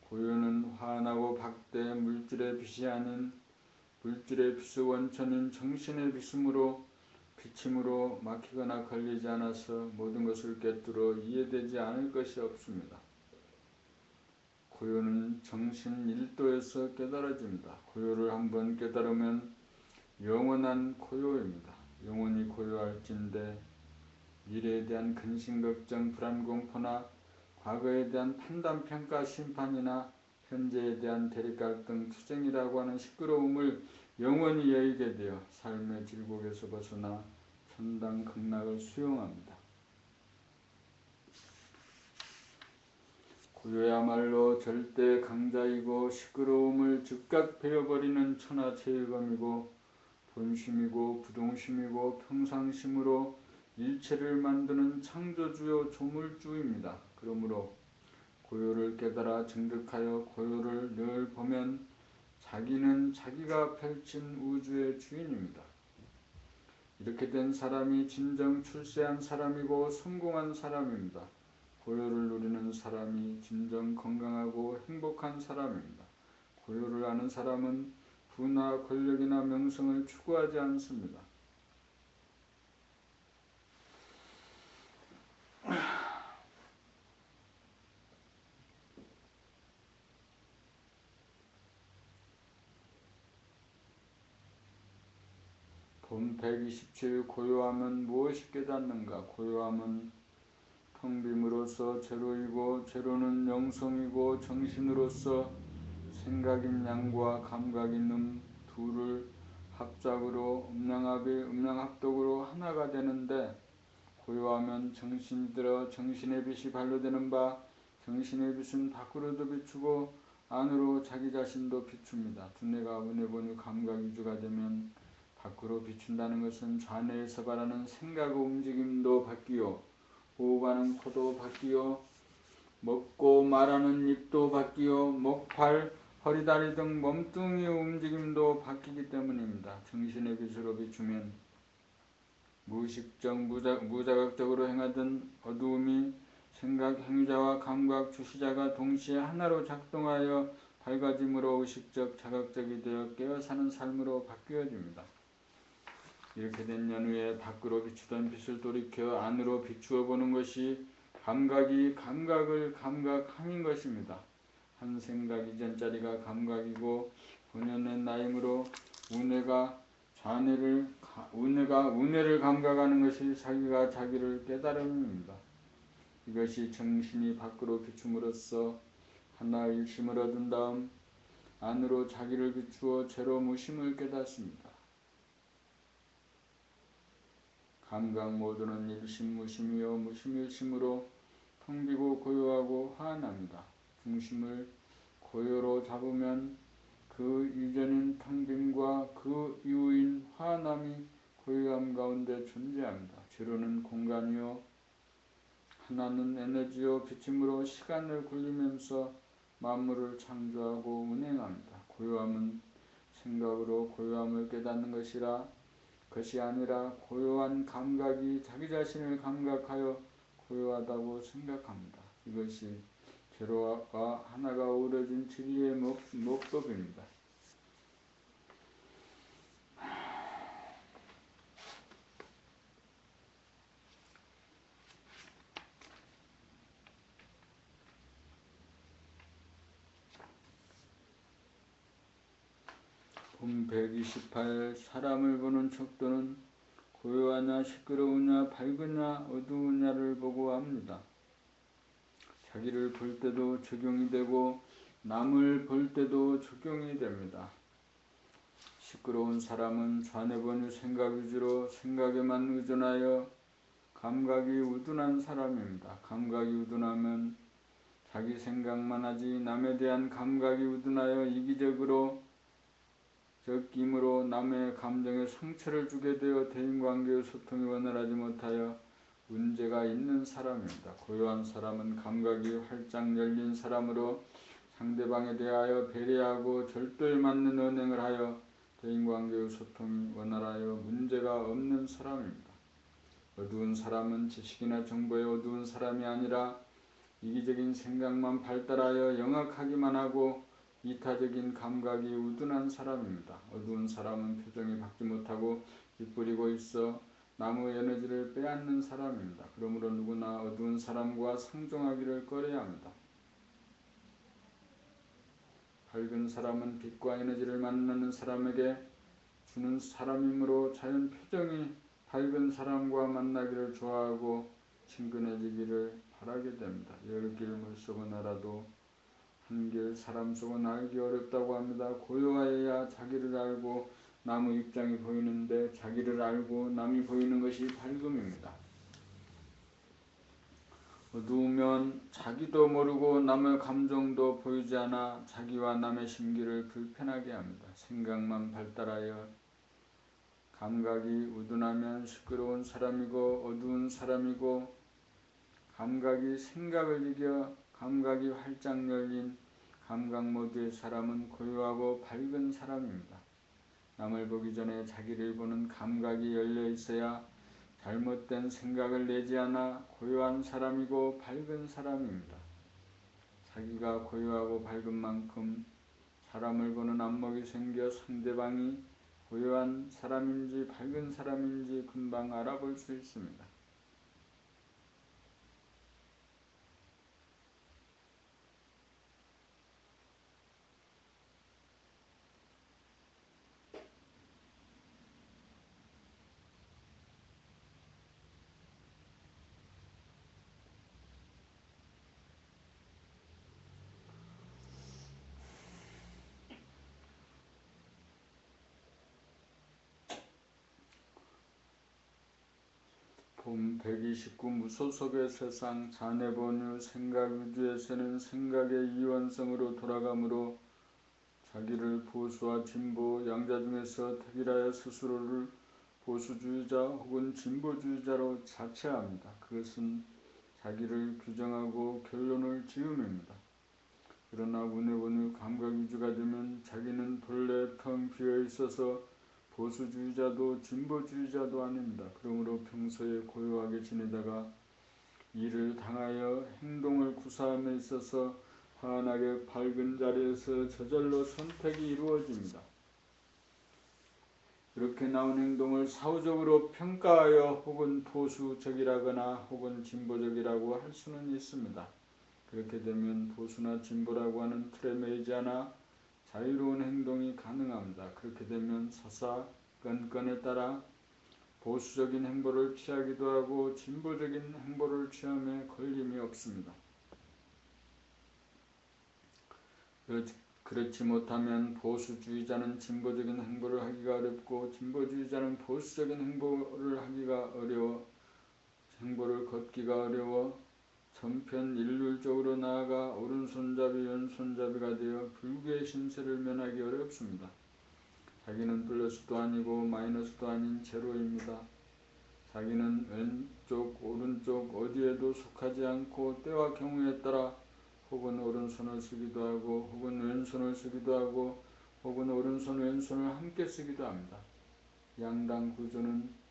[SPEAKER 1] 고요는 환하고 박대 물질의 빛이 아닌 물질의 빛의 원천인 정신의 비침으로 막히거나 걸리지 않아서 모든 것을 꿰뚫어 이해되지 않을 것이 없습니다. 고요는 정신 1도에서 깨달아집니다. 고요를 한번 깨달으면 영원한 고요입니다. 영원히 고요할진대 미래에 대한 근심, 걱정, 불안, 공포나 과거에 대한 판단, 평가, 심판이나 현재에 대한 대립, 갈등, 투쟁이라고 하는 시끄러움을 영원히 여의게 되어 삶의 질곡에서 벗어나 천당 극락을 수용합니다. 고요야말로 절대 강자이고 시끄러움을 즉각 베어버리는 천하제일검이고 본심이고 부동심이고 평상심으로 일체를 만드는 창조주요 조물주입니다. 그러므로 고요를 깨달아 증득하여 고요를 늘 보면 자기는 자기가 펼친 우주의 주인입니다. 이렇게 된 사람이 진정 출세한 사람이고 성공한 사람입니다. 고요를 누리는 사람이 진정 건강하고 행복한 사람입니다. 고요를 아는 사람은 부나 권력이나 명성을 추구하지 않습니다. 본 127 고요함은 무엇이 깨닫는가? 고요함은 텅 빔으로서 제로이고 제로는 영성이고 정신으로서 생각인 양과 감각인 둘을 합작으로 음양합독으로 하나가 되는데, 고요하면 정신이 들어 정신의 빛이 반로되는 바 정신의 빛은 밖으로도 비추고 안으로 자기 자신도 비춥니다. 두뇌가 은혜본유 감각위주가 되면 밖으로 비춘다는 것은 좌뇌에서 발하는 생각의 움직임도 바뀌어 호흡하는 코도 바뀌어 먹고 말하는 입도 바뀌어 목, 팔, 허리, 다리 등 몸뚱이의 움직임도 바뀌기 때문입니다. 정신의 빛으로 비추면 무의식적, 무자각적으로 행하던 어두움이 생각, 행위자와 감각, 주시자가 동시에 하나로 작동하여 밝아짐으로 의식적, 자각적이 되어 깨어 사는 삶으로 바뀌어집니다. 이렇게 된 연후에 밖으로 비추던 빛을 돌이켜 안으로 비추어 보는 것이 감각이 감각을 감각함인 것입니다. 한 생각 이전짜리가 감각이고 본연의 나임으로 운해를 감각하는 것이 자기가 자기를 깨달음입니다. 이것이 정신이 밖으로 비춤으로써 하나의 일심을 얻은 다음 안으로 자기를 비추어 제로 무심을 깨닫습니다. 감각 모두는 일심 무심이요 무심일심으로 텅 비고 고요하고 환합니다. 중심을 고요로 잡으면 그 이전인 텅 빔과 그 이후인 환함이 고요함 가운데 존재합니다. 제로는 공간이요 하나는 에너지요 비침으로 시간을 굴리면서 만물을 창조하고 운행합니다. 고요함은 생각으로 고요함을 깨닫는 것이 아니라 고요한 감각이 자기 자신을 감각하여 고요하다고 생각합니다. 이것이 제로와 하나가 어우러진 진리의 목법입니다. 본 128 사람을 보는 척도는 고요하냐 시끄러우냐 밝으냐 어두우냐를 보고 합니다. 자기를 볼 때도 적용이 되고 남을 볼 때도 적용이 됩니다. 시끄러운 사람은 좌뇌번유 생각 위주로 생각에만 의존하여 감각이 우둔한 사람입니다. 감각이 우둔하면 자기 생각만 하지 남에 대한 감각이 우둔하여 이기적으로 적임으로 남의 감정에 상처를 주게 되어 대인관계의 소통이 원활하지 못하여 문제가 있는 사람입니다. 고요한 사람은 감각이 활짝 열린 사람으로 상대방에 대하여 배려하고 절도에 맞는 언행을 하여 대인관계의 소통이 원활하여 문제가 없는 사람입니다. 어두운 사람은 지식이나 정보에 어두운 사람이 아니라 이기적인 생각만 발달하여 영악하기만 하고 이타적인 감각이 우둔한 사람입니다. 어두운 사람은 표정이 밝지 못하고 빗부리고 있어 남의 에너지를 빼앗는 사람입니다. 그러므로 누구나 어두운 사람과 상종하기를 꺼려야 합니다. 밝은 사람은 빛과 에너지를 만나는 사람에게 주는 사람이므로 자연 표정이 밝은 사람과 만나기를 좋아하고 친근해지기를 바라게 됩니다. 10길 물속은 알아도 한길 사람 속은 알기 어렵다고 합니다. 고요해야 자기를 알고 남의 입장이 보이는데 자기를 알고 남이 보이는 것이 밝음입니다. 어두우면 자기도 모르고 남의 감정도 보이지 않아 자기와 남의 심기를 불편하게 합니다. 생각만 발달하여 감각이 우둔하면 시끄러운 사람이고 어두운 사람이고 감각이 생각을 이겨 감각이 활짝 열린 감각 모드의 사람은 고요하고 밝은 사람입니다. 남을 보기 전에 자기를 보는 감각이 열려 있어야 잘못된 생각을 내지 않아 고요한 사람이고 밝은 사람입니다. 자기가 고요하고 밝은 만큼 사람을 보는 안목이 생겨 상대방이 고요한 사람인지 밝은 사람인지 금방 알아볼 수 있습니다. 봄 129 무소속의 세상 자뇌번유 생각 위주에서는 생각의 이원성으로 돌아가므로 자기를 보수와 진보 양자 중에서 택일하여 스스로를 보수주의자 혹은 진보주의자로 자체합니다. 그것은 자기를 규정하고 결론을 지음입니다. 그러나 운해번유 감각 위주가 되면 자기는 본래 텅 비어 있어서 보수주의자도 진보주의자도 아닙니다. 그러므로 평소에 고요하게 지내다가 일을 당하여 행동을 구사함에 있어서 환하게 밝은 자리에서 저절로 선택이 이루어집니다. 이렇게 나온 행동을 사후적으로 평가하여 혹은 보수적이라거나 혹은 진보적이라고 할 수는 있습니다. 그렇게 되면 보수나 진보라고 하는 틀에 매이지 않아 자유로운 행동이 가능합니다. 그렇게 되면 사사건건에 따라 보수적인 행보를 취하기도 하고 진보적인 행보를 취함에 걸림이 없습니다. 그렇지 못하면 보수주의자는 진보적인 행보를 하기가 어렵고 진보주의자는 보수적인 행보를 하기가 어려워 행보를 걷기가 어려워 전편일률적으로 나아가 오른손잡이 왼손잡이가 되어 불구의 신세를 면하기 어렵습니다. 자기는 플러스도 아니고 마이너스도 아닌 제로입니다. 자기는 왼쪽 오른쪽 어디에도 속하지 않고 때와 경우에 따라 혹은 오른손을 쓰기도 하고 혹은 왼손을 쓰기도 하고 혹은 오른손 왼손을 함께 쓰기도 합니다. 양당 구조는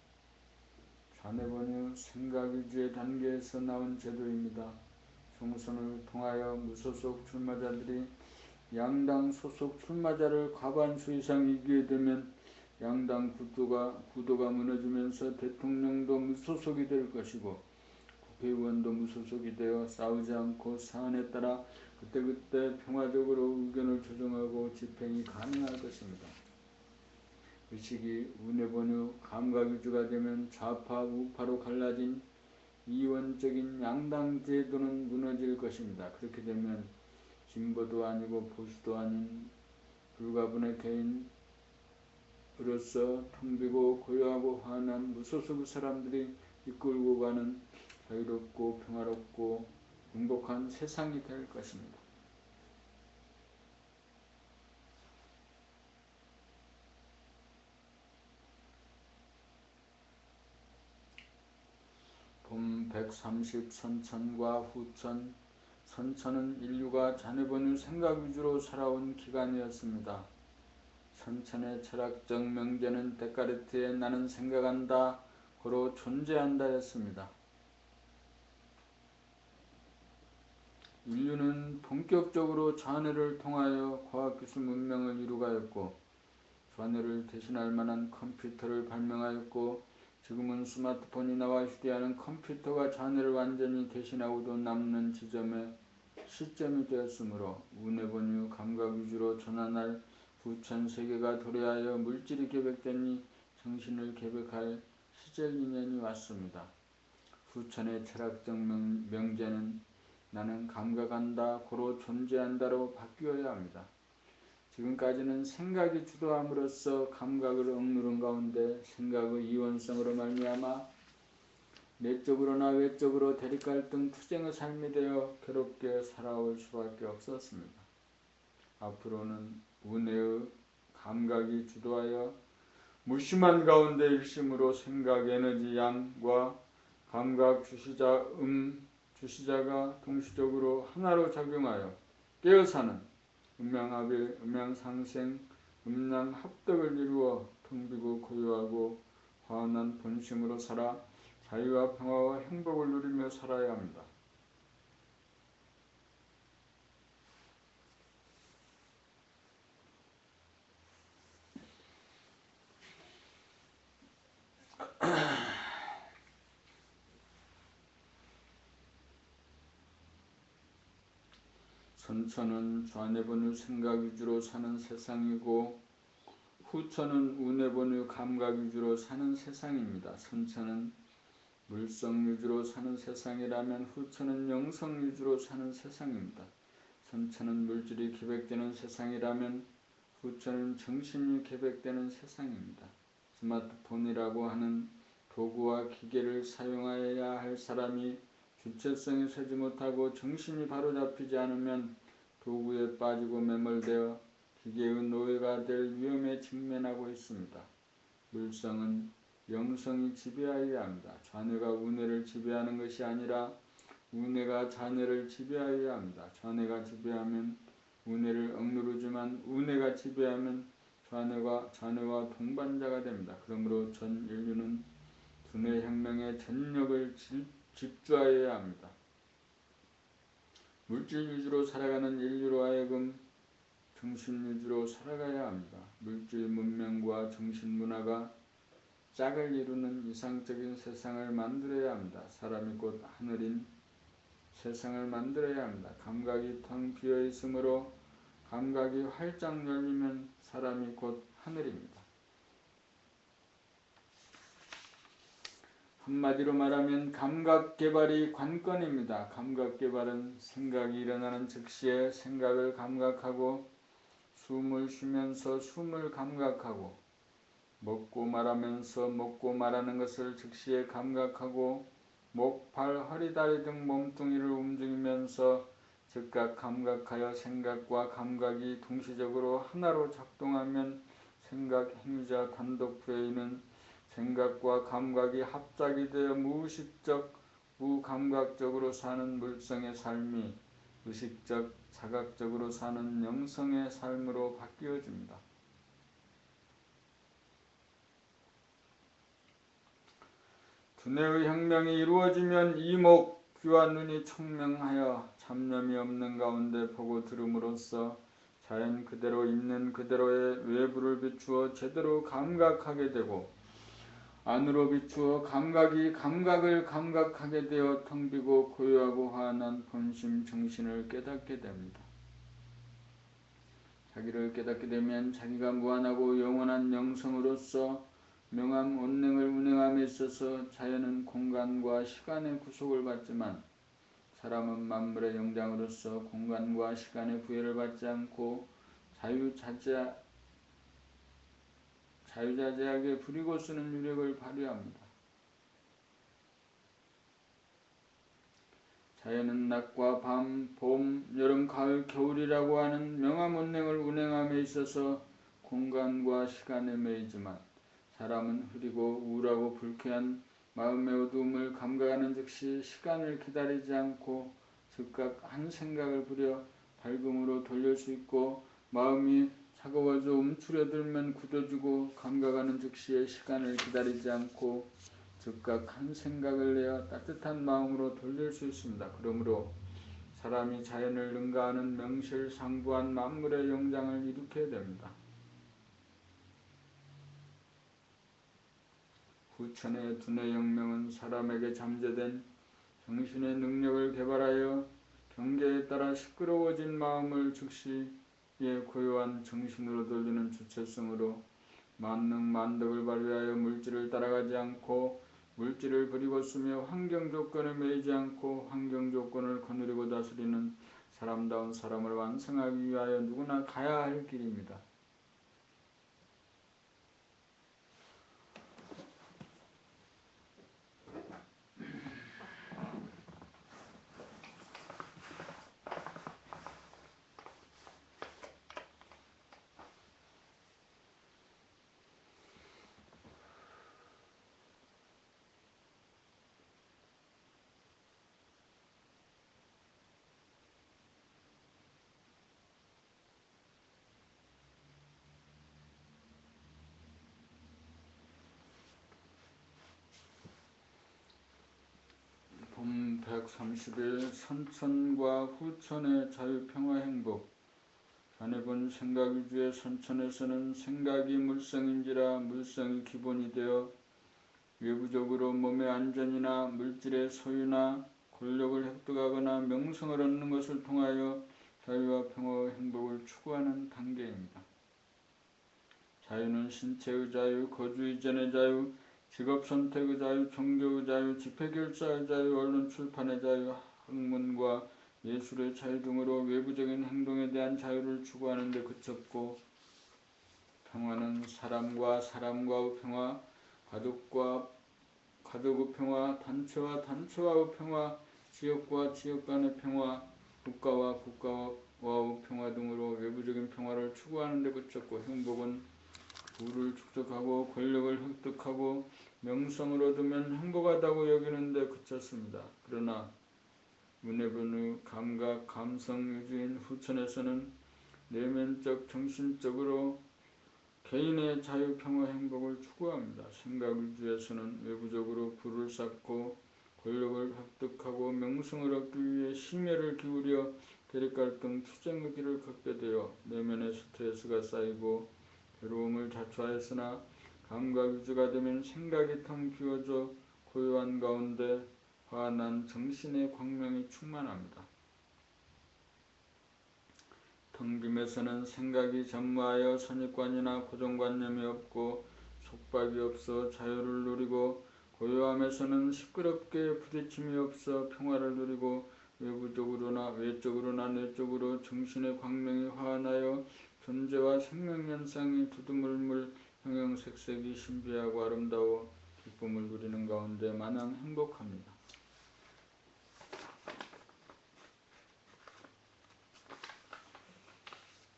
[SPEAKER 1] 좌뇌번유 생각 위주의 단계에서 나온 제도입니다. 총선을 통하여 무소속 출마자들이 양당 소속 출마자를 과반수 이상 이기게 되면 양당 구도가 무너지면서 대통령도 무소속이 될 것이고 국회의원도 무소속이 되어 싸우지 않고 사안에 따라 그때그때 평화적으로 의견을 조정하고 집행이 가능할 것입니다. 의식이 운해번유 감각 위주가 되면 좌파 우파로 갈라진 이원적인 양당 제도는 무너질 것입니다. 그렇게 되면 진보도 아니고 보수도 아닌 불가분의 개인으로서 텅 비고 고요하고 화난 무소속 사람들이 이끌고 가는 자유롭고 평화롭고 행복한 세상이 될 것입니다. 봄 130 선천과 후천. 선천은 인류가 자네번유 생각 위주로 살아온 기간이었습니다. 선천의 철학적 명제는 데카르트의 나는 생각한다, 고로 존재한다 였습니다. 인류는 본격적으로 좌뇌를 통하여 과학기술 문명을 이루가였고 좌뇌를 대신할 만한 컴퓨터를 발명하였고 지금은 스마트폰이 나와 휴대하는 컴퓨터가 좌뇌를 완전히 대신하고도 남는 시점이 되었으므로 우뇌번유 감각 위주로 전환할 후천 세계가 도래하여 물질이 계획되니 정신을 계획할 시절 인연이 왔습니다. 후천의 철학적 명제는 나는 감각한다, 고로 존재한다로 바뀌어야 합니다. 지금까지는 생각이 주도함으로써 감각을 억누른 가운데 생각의 이원성으로 말미암아 내적으로나 외적으로 대립갈등 투쟁의 삶이 되어 괴롭게 살아올 수밖에 없었습니다. 앞으로는 우뇌의 감각이 주도하여 무심한 가운데 일심으로 생각 에너지 양과 감각 주시자가 동시적으로 하나로 작용하여 깨어사는 음양합일, 음양상생, 음양합덕을 이루어 텅 비고 고요하고 환한 본심으로 살아 자유와 평화와 행복을 누리며 살아야 합니다. 선천은 좌뇌번유 생각 위주로 사는 세상이고 후천은 우뇌번유 감각 위주로 사는 세상입니다. 선천은 물성 위주로 사는 세상이라면 후천은 영성 위주로 사는 세상입니다. 선천은 물질이 계획되는 세상이라면 후천은 정신이 계획되는 세상입니다. 스마트폰이라고 하는 도구와 기계를 사용하여야 할 사람이 주체성이 서지 못하고 정신이 바로잡히지 않으면 도구에 빠지고 매몰되어 기계의 노예가 될 위험에 직면하고 있습니다. 물성은 영성이 지배하여야 합니다. 좌뇌가 우뇌를 지배하는 것이 아니라 우뇌가 좌뇌를 지배하여야 합니다. 좌뇌가 지배하면 우뇌를 억누르지만 우뇌가 지배하면 좌뇌와 동반자가 됩니다. 그러므로 전 인류는 두뇌 혁명에 전력을 집중하여야 합니다. 물질 위주로 살아가는 인류로 하여금 정신 위주로 살아가야 합니다. 물질 문명과 정신 문화가 짝을 이루는 이상적인 세상을 만들어야 합니다. 사람이 곧 하늘인 세상을 만들어야 합니다. 감각이 텅 비어 있으므로 감각이 활짝 열리면 사람이 곧 하늘입니다. 한마디로 말하면 감각 개발이 관건입니다. 감각 개발은 생각이 일어나는 즉시에 생각을 감각하고 숨을 쉬면서 숨을 감각하고 먹고 말하면서 먹고 말하는 것을 즉시에 감각하고 목, 발, 허리, 다리 등 몸뚱이를 움직이면서 즉각 감각하여 생각과 감각이 동시적으로 하나로 작동하면 생각 행위자 단독 부여있는 생각과 감각이 합작이 되어 무의식적, 무감각적으로 사는 물성의 삶이 의식적, 자각적으로 사는 영성의 삶으로 바뀌어집니다. 두뇌의 혁명이 이루어지면 이목, 귀와 눈이 청명하여 잡념이 없는 가운데 보고 들음으로써 자연 그대로 있는 그대로의 외부를 비추어 제대로 감각하게 되고 안으로 비추어 감각이 감각을 감각하게 되어 텅 비고 고요하고 환한 본심 정신을 깨닫게 됩니다. 자기를 깨닫게 되면 자기가 무한하고 영원한 영성으로서 명암 온냉을 운행함에 있어서 자연은 공간과 시간의 구속을 받지만 사람은 만물의 영장으로서 공간과 시간의 구애를 받지 않고 자유자재하게 부리고 쓰는 유력을 발휘합니다. 자연은 낮과 밤, 봄, 여름, 가을, 겨울이라고 하는 명암온냉을 운행함에 있어서 공간과 시간에 매이지만 사람은 흐리고 우울하고 불쾌한 마음의 어두움을 감각하는 즉시 시간을 기다리지 않고 즉각 한 생각을 부려 밝음으로 돌릴 수 있고 마음이 차가워져 움츠려들면 굳어지고 감각하는 즉시의 시간을 기다리지 않고 즉각 한 생각을 내어 따뜻한 마음으로 돌릴 수 있습니다. 그러므로 사람이 자연을 능가하는 명실상부한 만물의 영장을 일으켜야 됩니다. 후천의 두뇌 영명은 사람에게 잠재된 정신의 능력을 개발하여 경계에 따라 시끄러워진 마음을 즉시에 고요한 정신으로 돌리는 주체성으로 만능만덕을 발휘하여 물질을 따라가지 않고 물질을 버리고 쓰며 환경조건에 매이지 않고 환경조건을 거느리고 다스리는 사람다운 사람을 완성하기 위하여 누구나 가야 할 길입니다. 봄 130일 선천과 후천의 자유평화행복. 자네본 생각위주의 선천에서는 생각이 물성인지라 물성이 기본이 되어 외부적으로 몸의 안전이나 물질의 소유나 권력을 획득하거나 명성을 얻는 것을 통하여 자유와 평화와 행복을 추구하는 단계입니다. 자유는 신체의 자유, 거주 이전의 자유, 직업선택의 자유, 종교의 자유, 집회결사의 자유, 언론 출판의 자유, 학문과 예술의 자유 등으로 외부적인 행동에 대한 자유를 추구하는 데 그쳤고, 평화는 사람과 사람과의 평화, 가족의 평화, 단체와 단체와의 평화, 지역과 지역 간의 평화, 국가와 국가와의 평화 등으로 외부적인 평화를 추구하는 데 그쳤고, 행복은 부를 축적하고 권력을 획득하고 명성을 얻으면 행복하다고 여기는 데 그쳤습니다. 그러나 문해변의 감각, 감성 위주인 후천에서는 내면적, 정신적으로 개인의 자유, 평화, 행복을 추구합니다. 생각 위주에서는 외부적으로 부를 쌓고 권력을 획득하고 명성을 얻기 위해 심혈을 기울여 대립갈등, 투쟁의 길을 걷게 되어 내면의 스트레스가 쌓이고 괴로움을 자초하였으나 감각 위주가 되면 생각이 텅 비어져 고요한 가운데 환한 정신의 광명이 충만합니다. 텅 빔에서는 생각이 전무하여 선입관이나 고정관념이 없고 속박이 없어 자유를 누리고, 고요함에서는 시끄럽게 부딪힘이 없어 평화를 누리고, 외적으로나 내적으로 정신의 광명이 환하여 존재와 생명현상이 두두물물 형형색색이 신비하고 아름다워 기쁨을 누리는 가운데 마냥 행복합니다.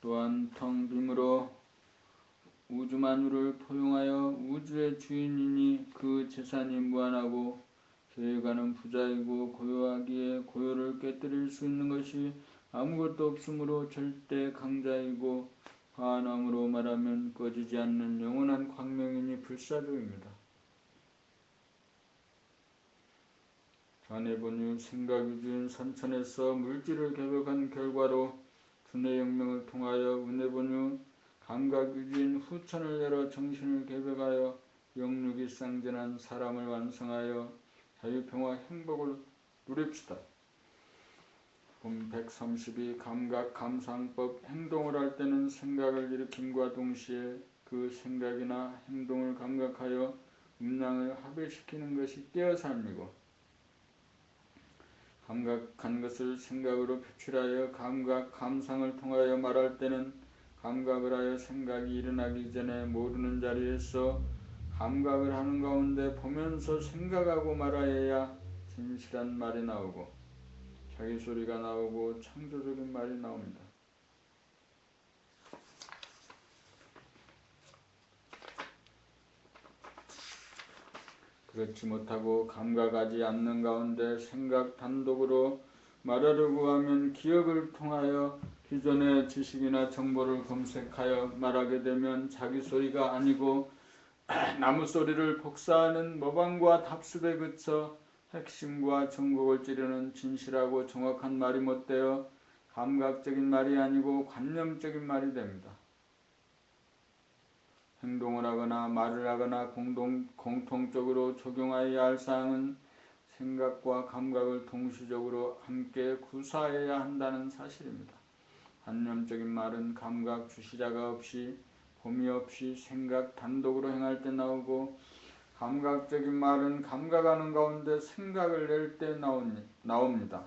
[SPEAKER 1] 또한 텅 빔으로 우주만유를 포용하여 우주의 주인이니 그 재산이 무한하고 계획하는 부자이고 고요하기에 고요를 깨뜨릴 수 있는 것이 아무것도 없으므로 절대 강자이고 환함으로 말하면 꺼지지 않는 영원한 광명이니 불사조입니다. 자네본유 생각위주인 선천에서 물질을 개벽한 결과로 두뇌영명을 통하여 운해본유 감각위주인 후천을 열어 정신을 개벽하여 영육이 쌍전한 사람을 완성하여 자유평화 행복을 누립시다. 봄 132 감각 감상법. 행동을 할 때는 생각을 일으킴과 동시에 그 그 생각이나 행동을 감각하여 음량을 합일시키는 것이 깨어 삶이고, 감각한 것을 생각으로 표출하여 감각, 감상을 통하여 말할 때는 감각을 하여 생각이 일어나기 전에 모르는 자리에서 감각을 하는 가운데 보면서 생각하고 말하여야 진실한 말이 나오고 자기 소리가 나오고 창조적인 말이 나옵니다. 그렇지 못하고 감각하지 않는 가운데 생각 단독으로 말하려고 하면 기억을 통하여 기존의 지식이나 정보를 검색하여 말하게 되면 자기 소리가 아니고 나무 소리를 복사하는 모방과 답습에 그쳐 핵심과 정곡을 찌르는 진실하고 정확한 말이 못되어 감각적인 말이 아니고 관념적인 말이 됩니다. 행동을 하거나 말을 하거나 공통적으로 적용하여야 할 사항은 생각과 감각을 동시적으로 함께 구사해야 한다는 사실입니다. 관념적인 말은 감각 주시자가 없이 범위 없이 생각 단독으로 행할 때 나오고, 감각적인 말은 감각하는 가운데 생각을 낼 때 나옵니다.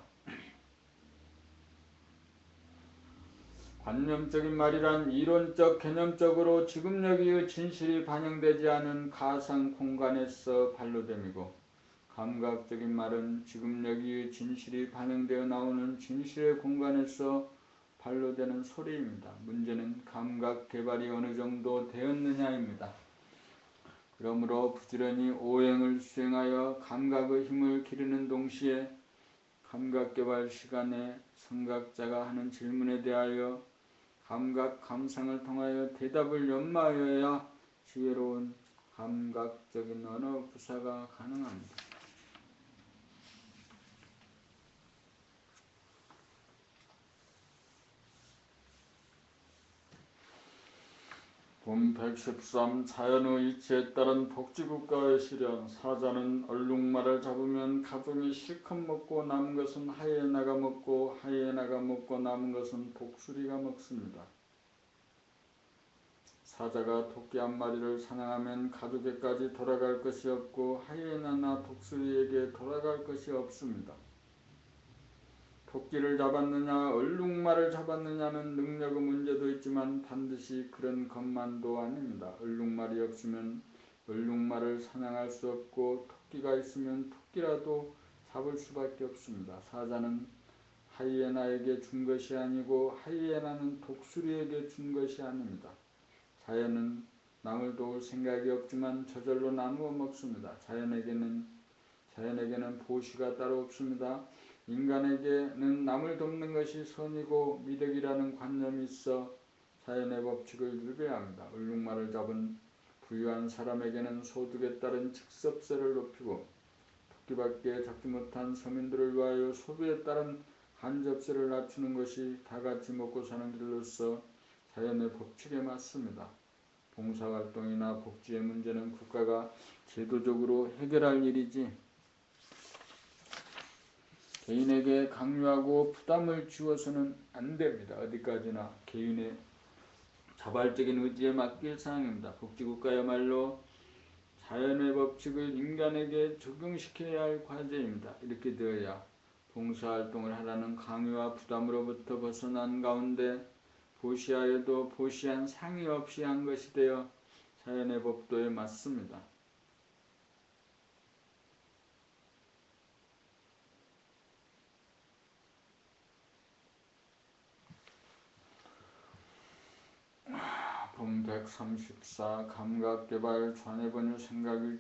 [SPEAKER 1] 관념적인 말이란 이론적 개념적으로 지금 여기의 진실이 반영되지 않은 가상 공간에서 반로됨이고, 감각적인 말은 지금 여기의 진실이 반영되어 나오는 진실의 공간에서 반로되는 소리입니다. 문제는 감각 개발이 어느 정도 되었느냐입니다. 그러므로 부지런히 오행을 수행하여 감각의 힘을 기르는 동시에 감각 개발 시간에 성각자가 하는 질문에 대하여 감각 감상을 통하여 대답을 연마하여야 지혜로운 감각적인 언어 구사가 가능합니다. 본 113 자연의 이치에 따른 복지국가의 실현. 사자는 얼룩말을 잡으면 가동이 실컷 먹고 남은 것은 하이에나가 먹고 하이에나가 먹고 남은 것은 독수리가 먹습니다. 사자가 토끼 한 마리를 사냥하면 가족에까지 돌아갈 것이 없고 하이에나나 독수리에게 돌아갈 것이 없습니다. 토끼를 잡았느냐 얼룩말을 잡았느냐는 능력의 문제도 있지만 반드시 그런 것만도 아닙니다. 얼룩말이 없으면 얼룩말을 사냥할 수 없고 토끼가 있으면 토끼라도 잡을 수밖에 없습니다. 사자는 하이에나에게 준 것이 아니고 하이에나는 독수리에게 준 것이 아닙니다. 자연은 남을 도울 생각이 없지만 저절로 나누어 먹습니다. 자연에게는 보시가 따로 없습니다. 인간에게는 남을 돕는 것이 선이고 미덕이라는 관념이 있어 자연의 법칙을 유배합니다. 얼룩말을 잡은 부유한 사람에게는 소득에 따른 직섭세를 높이고 토끼밖에 잡지 못한 서민들을 위하여 소비에 따른 간접세를 낮추는 것이 다같이 먹고 사는 길로서 자연의 법칙에 맞습니다. 봉사활동이나 복지의 문제는 국가가 제도적으로 해결할 일이지 개인에게 강요하고 부담을 지워서는 안 됩니다. 어디까지나 개인의 자발적인 의지에 맡길 사항입니다. 복지국가야말로 자연의 법칙을 인간에게 적용시켜야 할 과제입니다. 이렇게 되어야 봉사활동을 하라는 강요와 부담으로부터 벗어난 가운데 보시하여도 보시한 상의 없이 한 것이 되어 자연의 법도에 맞습니다. 본 134 감각개발 좌뇌번유 생각의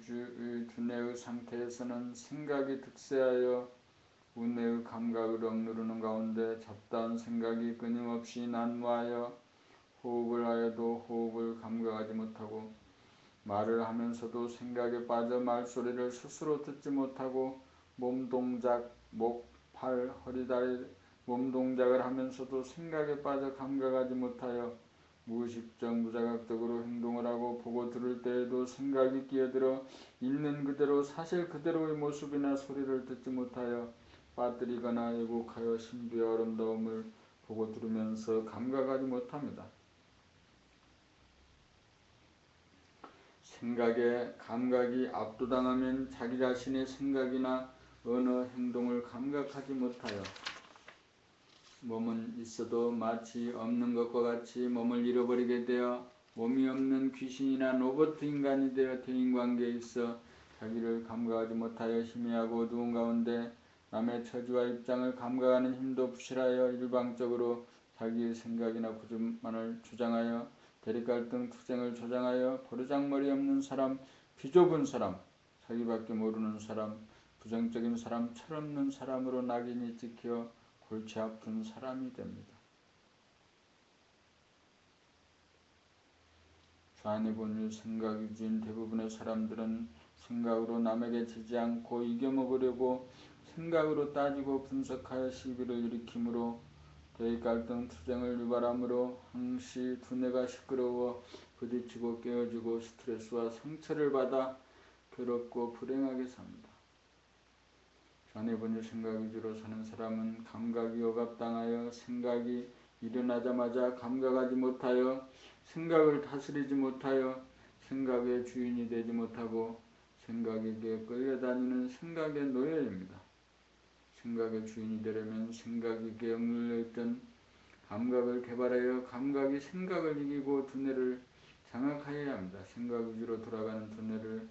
[SPEAKER 1] 두뇌의 상태에서는 생각이 득세하여 우뇌의 감각을 억누르는 가운데 잡다한 생각이 끊임없이 난무하여 호흡을 하여도 호흡을 감각하지 못하고 말을 하면서도 생각에 빠져 말소리를 스스로 듣지 못하고 몸동작, 목, 팔, 허리다리 몸동작을 하면서도 생각에 빠져 감각하지 못하여 무의식적 무자각적으로 행동을 하고 보고 들을 때에도 생각이 끼어들어 있는 그대로 사실 그대로의 모습이나 소리를 듣지 못하여 빠뜨리거나 왜곡하여 신비의 아름다움을 보고 들으면서 감각하지 못합니다. 생각에 감각이 압도당하면 자기 자신의 생각이나 언어, 행동을 감각하지 못하여 몸은 있어도 마치 없는 것과 같이 몸을 잃어버리게 되어 몸이 없는 귀신이나 로봇 인간이 되어 대인관계에 있어 자기를 감각하지 못하여 희미하고 어두운 가운데 남의 처지와 입장을 감각하는 힘도 부실하여 일방적으로 자기의 생각이나 구주만을 주장하여 대립갈등 투쟁을 조장하여 버르장머리 없는 사람, 비좁은 사람, 자기밖에 모르는 사람, 부정적인 사람, 철없는 사람으로 낙인이 찍혀 골치 아픈 사람이 됩니다. 좌안의 본유 생각 위주인 대부분의 사람들은 생각으로 남에게 지지 않고 이겨먹으려고 생각으로 따지고 분석하여 시비를 일으키므로 대립갈등 투쟁을 유발하므로 항시 두뇌가 시끄러워 부딪히고 깨어지고 스트레스와 상처를 받아 괴롭고 불행하게 삽니다. 좌뇌본유 생각 위주로 사는 사람은 감각이 억압당하여 생각이 일어나자마자 감각하지 못하여 생각을 다스리지 못하여 생각의 주인이 되지 못하고 생각에게 끌려다니는 생각의 노예입니다. 생각의 주인이 되려면 생각에게 억눌려 있던 감각을 개발하여 감각이 생각을 이기고 두뇌를 장악하여야 합니다. 생각 위주로 돌아가는 두뇌를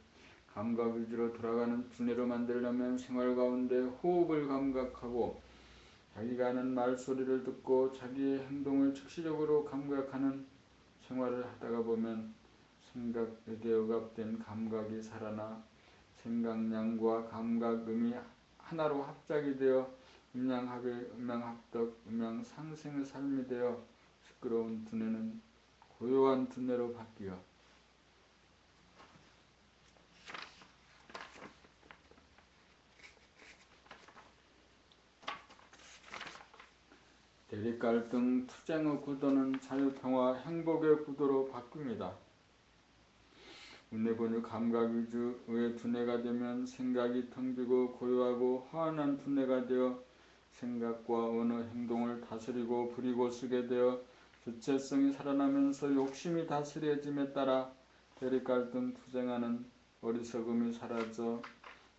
[SPEAKER 1] 감각 위주로 돌아가는 두뇌로 만들려면 생활 가운데 호흡을 감각하고 자기가 하는 말소리를 듣고 자기의 행동을 즉시적으로 감각하는 생활을 하다가 보면 생각에게 억압된 감각이 살아나 생각량과 감각음이 하나로 합작이 되어 음양합일, 음양합덕, 음양상생의 삶이 되어 시끄러운 두뇌는 고요한 두뇌로 바뀌어 대립갈등 투쟁의 구도는 자유평화 행복의 구도로 바뀝니다. 운뇌본유 감각 위주의 두뇌가 되면 생각이 텅 비고 고요하고 허한한 두뇌가 되어 생각과 언어, 행동을 다스리고 부리고 쓰게 되어 주체성이 살아나면서 욕심이 다스려짐에 따라 대립갈등 투쟁하는 어리석음이 사라져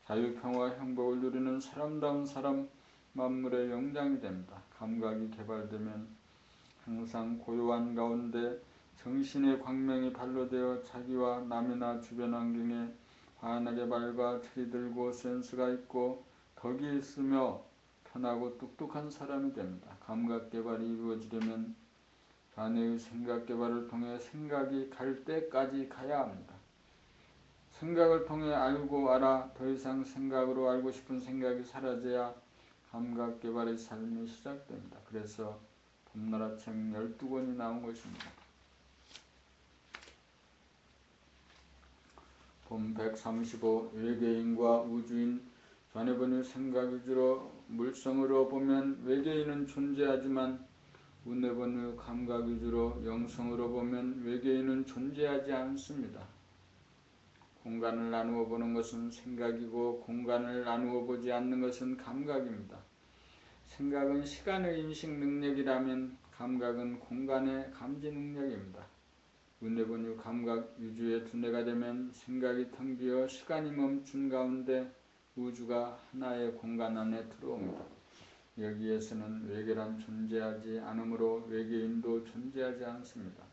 [SPEAKER 1] 자유평화 행복을 누리는 사람다운 사람, 만물의 영장이 됩니다. 감각이 개발되면 항상 고요한 가운데 정신의 광명이 발로되어 자기와 남이나 주변 환경에 환하게 밝아 철이 들고 센스가 있고 덕이 있으며 편하고 똑똑한 사람이 됩니다. 감각 개발이 이루어지려면 자네의 생각 개발을 통해 생각이 갈 때까지 가야 합니다. 생각을 통해 알고 알아 더 이상 생각으로 알고 싶은 생각이 사라져야 감각 개발의 삶이 시작됩니다. 그래서 봄나라책 12권이 나온 것입니다. 봄 135 외계인과 우주인 좌뇌본유 생각 위주로 물성으로 보면 외계인은 존재하지만 운뇌본유 감각 위주로 영성으로 보면 외계인은 존재하지 않습니다. 공간을 나누어 보는 것은 생각이고 공간을 나누어 보지 않는 것은 감각입니다. 생각은 시간의 인식 능력이라면 감각은 공간의 감지 능력입니다. 운뇌본유 감각 위주의 두뇌가 되면 생각이 텅 비어 시간이 멈춘 가운데 우주가 하나의 공간 안에 들어옵니다. 여기에서는 외계란 존재하지 않으므로 외계인도 존재하지 않습니다.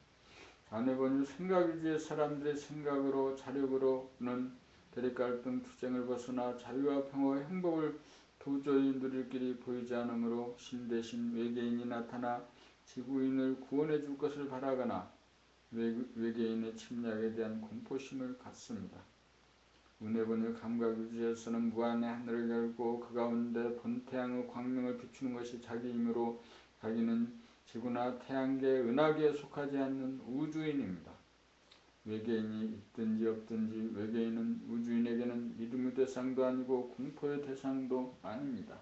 [SPEAKER 1] 좌뇌본유 생각 위주의 사람들의 생각으로 자력으로는 대립갈등 투쟁을 벗어나 자유와 평화와 행복을 도저히 누릴 길이 보이지 않으므로 신 대신 외계인이 나타나 지구인을 구원해 줄 것을 바라거나 외계인의 침략에 대한 공포심을 갖습니다. 운뇌본유 감각 위주에서는 무한의 하늘을 열고 그 가운데 본태양의 광명을 비추는 것이 자기이므로 자기는 지구나 태양계의 은하계에 속하지 않는 우주인입니다. 외계인이 있든지 없든지 외계인은 우주인에게는 믿음의 대상도 아니고 공포의 대상도 아닙니다.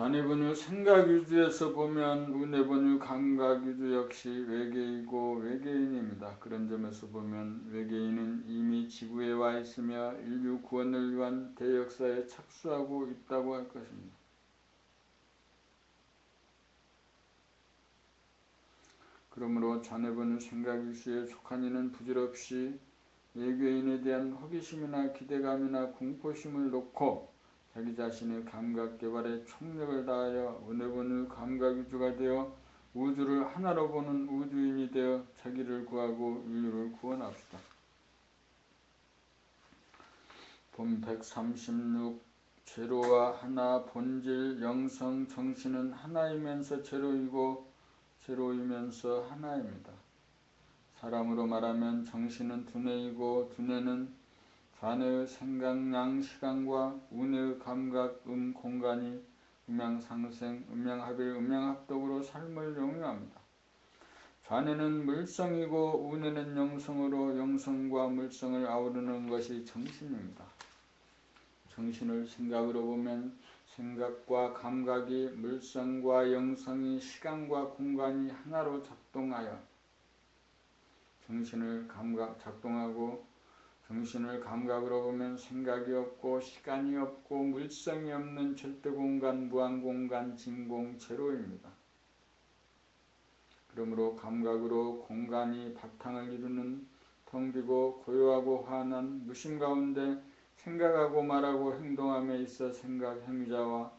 [SPEAKER 1] 좌뇌본유 생각 위주에서 보면 운뇌본유 감각 위주 역시 외계이고 외계인입니다. 그런 점에서 보면 외계인은 이미 지구에 와 있으며 인류 구원을 위한 대역사에 착수하고 있다고 할 것입니다. 그러므로 자네분의 생각일수에 속한 이는 부질없이 외교인에 대한 호기심이나 기대감이나 공포심을 놓고 자기 자신의 감각 개발에 총력을 다하여 은혜본의 감각 위주가 되어 우주를 하나로 보는 우주인이 되어 자기를 구하고 인류를 구원합시다. 본 136 제로와 하나 본질 영성 정신은 하나이면서 제로이고 제로이면서 하나입니다. 사람으로 말하면 정신은 두뇌이고 두뇌는 좌뇌의 생각량 시간과 우뇌의 감각 공간이 음양상생, 음양합일, 음양합독으로 삶을 영위합니다. 좌뇌는 물성이고 우뇌는 영성으로 영성과 물성을 아우르는 것이 정신입니다. 정신을 생각으로 보면 생각과 감각이 물성과 영성이 시간과 공간이 하나로 작동하여 정신을 작동하고 정신을 감각으로 보면 생각이 없고 시간이 없고 물성이 없는 절대공간, 무한공간, 진공, 제로입니다. 그러므로 감각으로 공간이 바탕을 이루는 텅 비고 고요하고 환한 무심 가운데 생각하고 말하고 행동함에 있어 생각 행위자와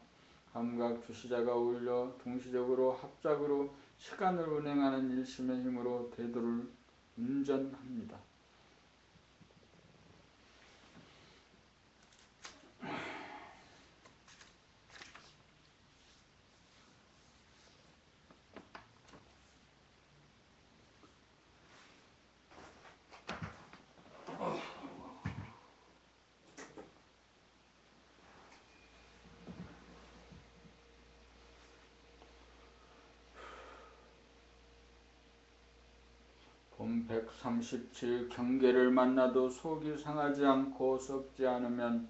[SPEAKER 1] 감각 주시자가 어울려 동시적으로 합작으로 시간을 운행하는 일심의 힘으로 대도를 운전합니다. 본 137 경계를 만나도 속이 상하지 않고 썩지 않으면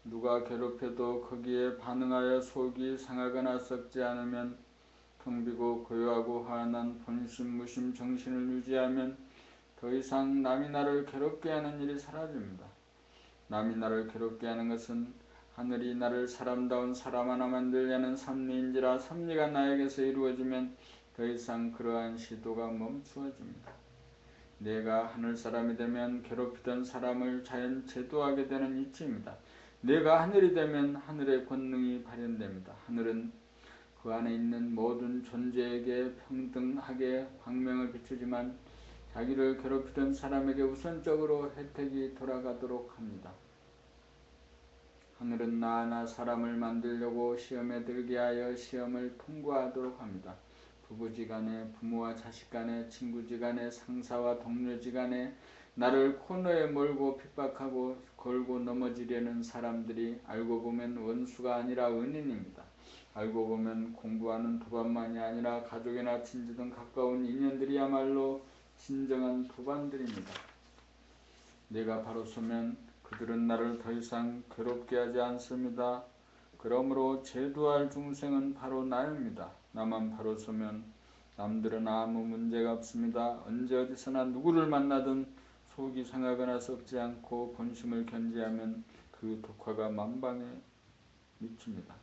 [SPEAKER 1] 누가 괴롭혀도 거기에 반응하여 속이 상하거나 썩지 않으면 텅 비고 고요하고 환한 본심 무심 정신을 유지하면 더 이상 남이 나를 괴롭게 하는 일이 사라집니다. 남이 나를 괴롭게 하는 것은 하늘이 나를 사람다운 사람 하나 만들려는 섭리인지라 섭리가 나에게서 이루어지면 더 이상 그러한 시도가 멈추어집니다. 내가 하늘 사람이 되면 괴롭히던 사람을 자연 제도하게 되는 이치입니다. 내가 하늘이 되면 하늘의 권능이 발현됩니다. 하늘은 그 안에 있는 모든 존재에게 평등하게 광명을 비추지만 자기를 괴롭히던 사람에게 우선적으로 혜택이 돌아가도록 합니다. 하늘은 나 하나 사람을 만들려고 시험에 들게 하여 시험을 통과하도록 합니다. 부부지간에, 부모와 자식간에, 친구지간에, 상사와 동료지간에 나를 코너에 몰고 핍박하고 걸고 넘어지려는 사람들이 알고 보면 원수가 아니라 은인입니다. 알고 보면 공부하는 도반만이 아니라 가족이나 친지 등 가까운 인연들이야말로 진정한 도반들입니다. 내가 바로 서면 그들은 나를 더 이상 괴롭게 하지 않습니다. 그러므로 제도할 중생은 바로 나입니다. 나만 바로 서면 남들은 아무 문제가 없습니다. 언제 어디서나 누구를 만나든 속이 상하거나 썩지 않고 본심을 견지하면 그 독화가 만방에 미칩니다.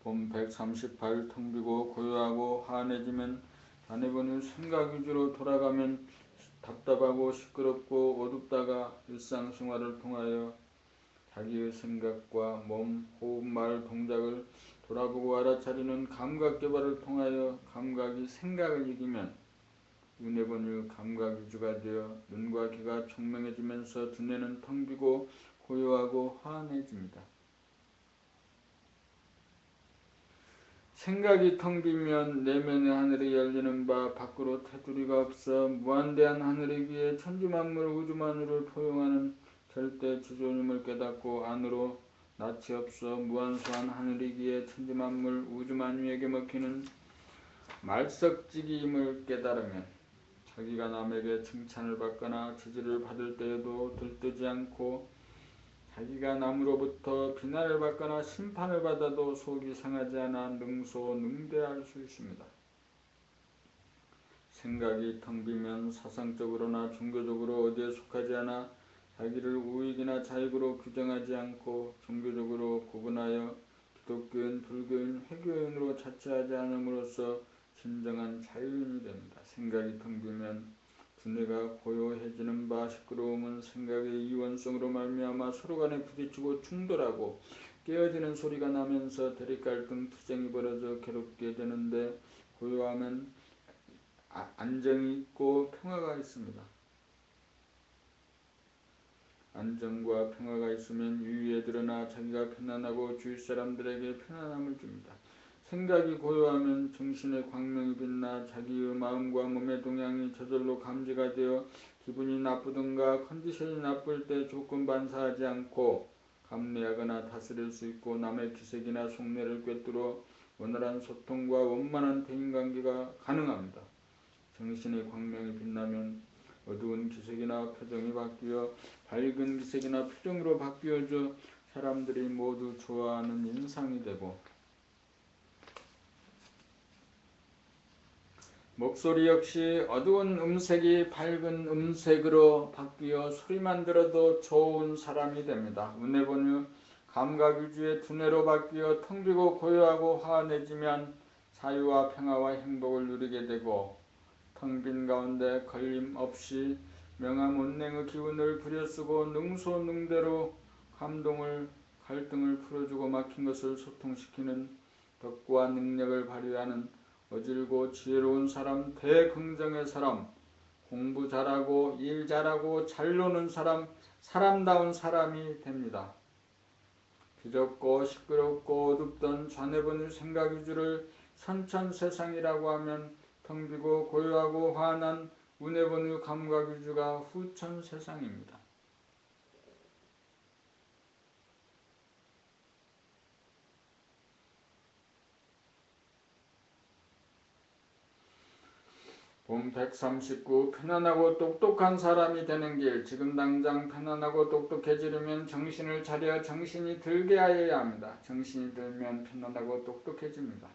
[SPEAKER 1] 본 138 텅 비고 고요하고 환해지면 자네분의 생각 위주로 돌아가면 답답하고 시끄럽고 어둡다가 일상생활을 통하여 자기의 생각과 몸, 호흡, 말, 동작을 돌아보고 알아차리는 감각 개발을 통하여 감각이 생각을 이기면 은혜본의 감각 위주가 되어 눈과 귀가 총명해지면서 두뇌는 텅 비고 고요하고 환해집니다. 생각이 텅 비면 내면의 하늘이 열리는 바 밖으로 테두리가 없어 무한대한 하늘에 비해 천지만물 우주만물을 포용하는 절대 주존임을 깨닫고 안으로 낯이 없어 무한소한 하늘이기에 천지만물 우주만유에게 먹히는 말석지기임을 깨달으면 자기가 남에게 칭찬을 받거나 지지를 받을 때에도 들뜨지 않고 자기가 남으로부터 비난을 받거나 심판을 받아도 속이 상하지 않아 능소능대할 수 있습니다. 생각이 텅 비면 사상적으로나 종교적으로 어디에 속하지 않아 자기를 우익이나 자익으로 규정하지 않고 종교적으로 구분하여 기독교인, 불교인, 회교인으로 자처하지 않음으로써 진정한 자유인이 됩니다. 생각이 텅 비면 두뇌가 고요해지는 바 시끄러움은 생각의 이원성으로 말미암아 서로 간에 부딪히고 충돌하고 깨어지는 소리가 나면서 대립갈등 투쟁이 벌어져 괴롭게 되는데 고요하면 안정이 있고 평화가 있습니다. 안정과 평화가 있으면 유유에 드러나 자기가 편안하고 주위 사람들에게 편안함을 줍니다. 생각이 고요하면 정신의 광명이 빛나 자기의 마음과 몸의 동향이 저절로 감지가 되어 기분이 나쁘든가 컨디션이 나쁠 때 조건 반사하지 않고 감내하거나 다스릴 수 있고 남의 기색이나 속내를 꿰뚫어 원활한 소통과 원만한 대인관계가 가능합니다. 정신의 광명이 빛나면 어두운 기색이나 표정이 바뀌어 밝은 기색이나 표정으로 바뀌어져 사람들이 모두 좋아하는 인상이 되고 목소리 역시 어두운 음색이 밝은 음색으로 바뀌어 소리만 들어도 좋은 사람이 됩니다. 운해본유 감각유주의 두뇌로 바뀌어 텅 비고 고요하고 화내지면 자유와 평화와 행복을 누리게 되고 텅 빈 가운데 걸림없이 명암 운냉의 기운을 부려쓰고 능소능대로 갈등을 풀어주고 막힌 것을 소통시키는 덕과 능력을 발휘하는 어질고 지혜로운 사람, 대긍정의 사람, 공부 잘하고 일 잘하고 잘 노는 사람, 사람다운 사람이 됩니다. 비좁고 시끄럽고 어둡던 좌뇌본유 생각위주를 선천세상이라고 하면 텅 비고 고요하고 환한 운해본유 감각위주가 후천세상입니다. 본 139 편안하고 똑똑한 사람이 되는 길. 지금 당장 편안하고 똑똑해지려면 정신을 차려 정신이 들게 하여야 합니다. 정신이 들면 편안하고 똑똑해집니다.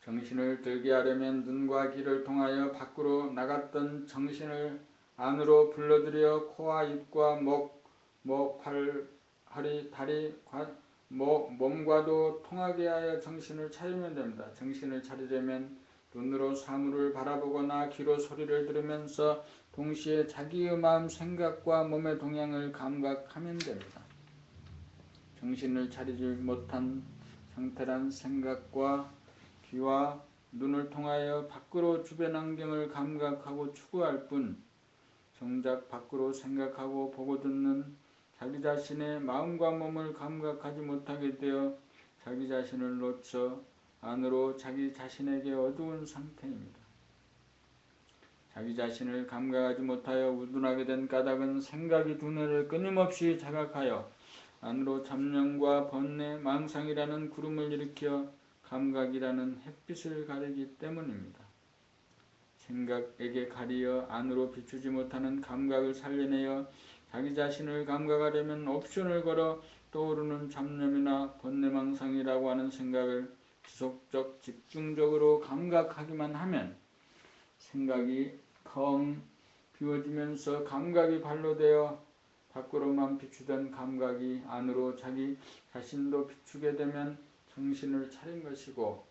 [SPEAKER 1] 정신을 들게 하려면 눈과 귀를 통하여 밖으로 나갔던 정신을 안으로 불러들여 코와 입과 목, 팔, 허리, 다리, 몸과도 통하게 하여 정신을 차리면 됩니다. 정신을 차리려면 눈으로 사물을 바라보거나 귀로 소리를 들으면서 동시에 자기의 마음 생각과 몸의 동향을 감각하면 됩니다. 정신을 차리지 못한 상태란 생각과 귀와 눈을 통하여 밖으로 주변 환경을 감각하고 추구할 뿐 정작 밖으로 생각하고 보고 듣는 자기 자신의 마음과 몸을 감각하지 못하게 되어 자기 자신을 놓쳐 안으로 자기 자신에게 어두운 상태입니다. 자기 자신을 감각하지 못하여 우둔하게 된 까닭은 생각이 두뇌를 끊임없이 자각하여 안으로 잡념과 번뇌, 망상이라는 구름을 일으켜 감각이라는 햇빛을 가리기 때문입니다. 생각에게 가리어 안으로 비추지 못하는 감각을 살려내어 자기 자신을 감각하려면 옵션을 걸어 떠오르는 잡념이나 번뇌망상이라고 하는 생각을 지속적 집중적으로 감각하기만 하면 생각이 텅 비워지면서 감각이 발로되어 밖으로만 비추던 감각이 안으로 자기 자신도 비추게 되면 정신을 차린 것이고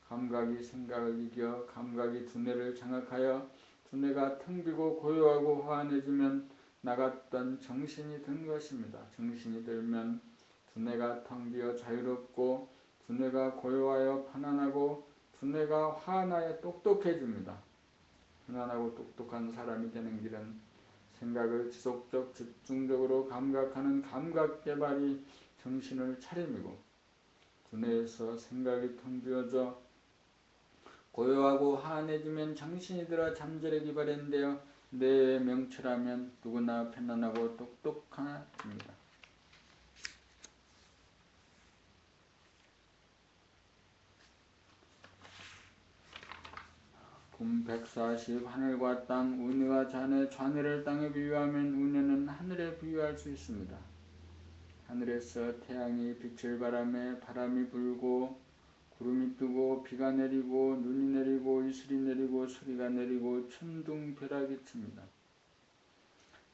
[SPEAKER 1] 감각이 생각을 이겨 감각이 두뇌를 장악하여 두뇌가 텅 비고 고요하고 화안해지면 나갔던 정신이 든 것입니다. 정신이 들면 두뇌가 텅 비어 자유롭고 두뇌가 고요하여 편안하고 두뇌가 화안하여 똑똑해집니다. 편안하고 똑똑한 사람이 되는 길은 생각을 지속적 집중적으로 감각하는 감각개발이 정신을 차림이고 두뇌에서 생각이 텅 비어져 고요하고 화안해지면 정신이 들어 잠재력이 기발했는데요. 뇌의 명철하면 누구나 편안하고 똑똑합니다. 금 140 하늘과 땅, 운해와 잔해, 좌뇌를 땅에 비유하면 운해는 하늘에 비유할 수 있습니다. 하늘에서 태양이 빛을 바람에 바람이 불고 구름이 뜨고 비가 내리고 눈이 내리고 이슬이 내리고 소리가 내리고 천둥벼락이 칩니다.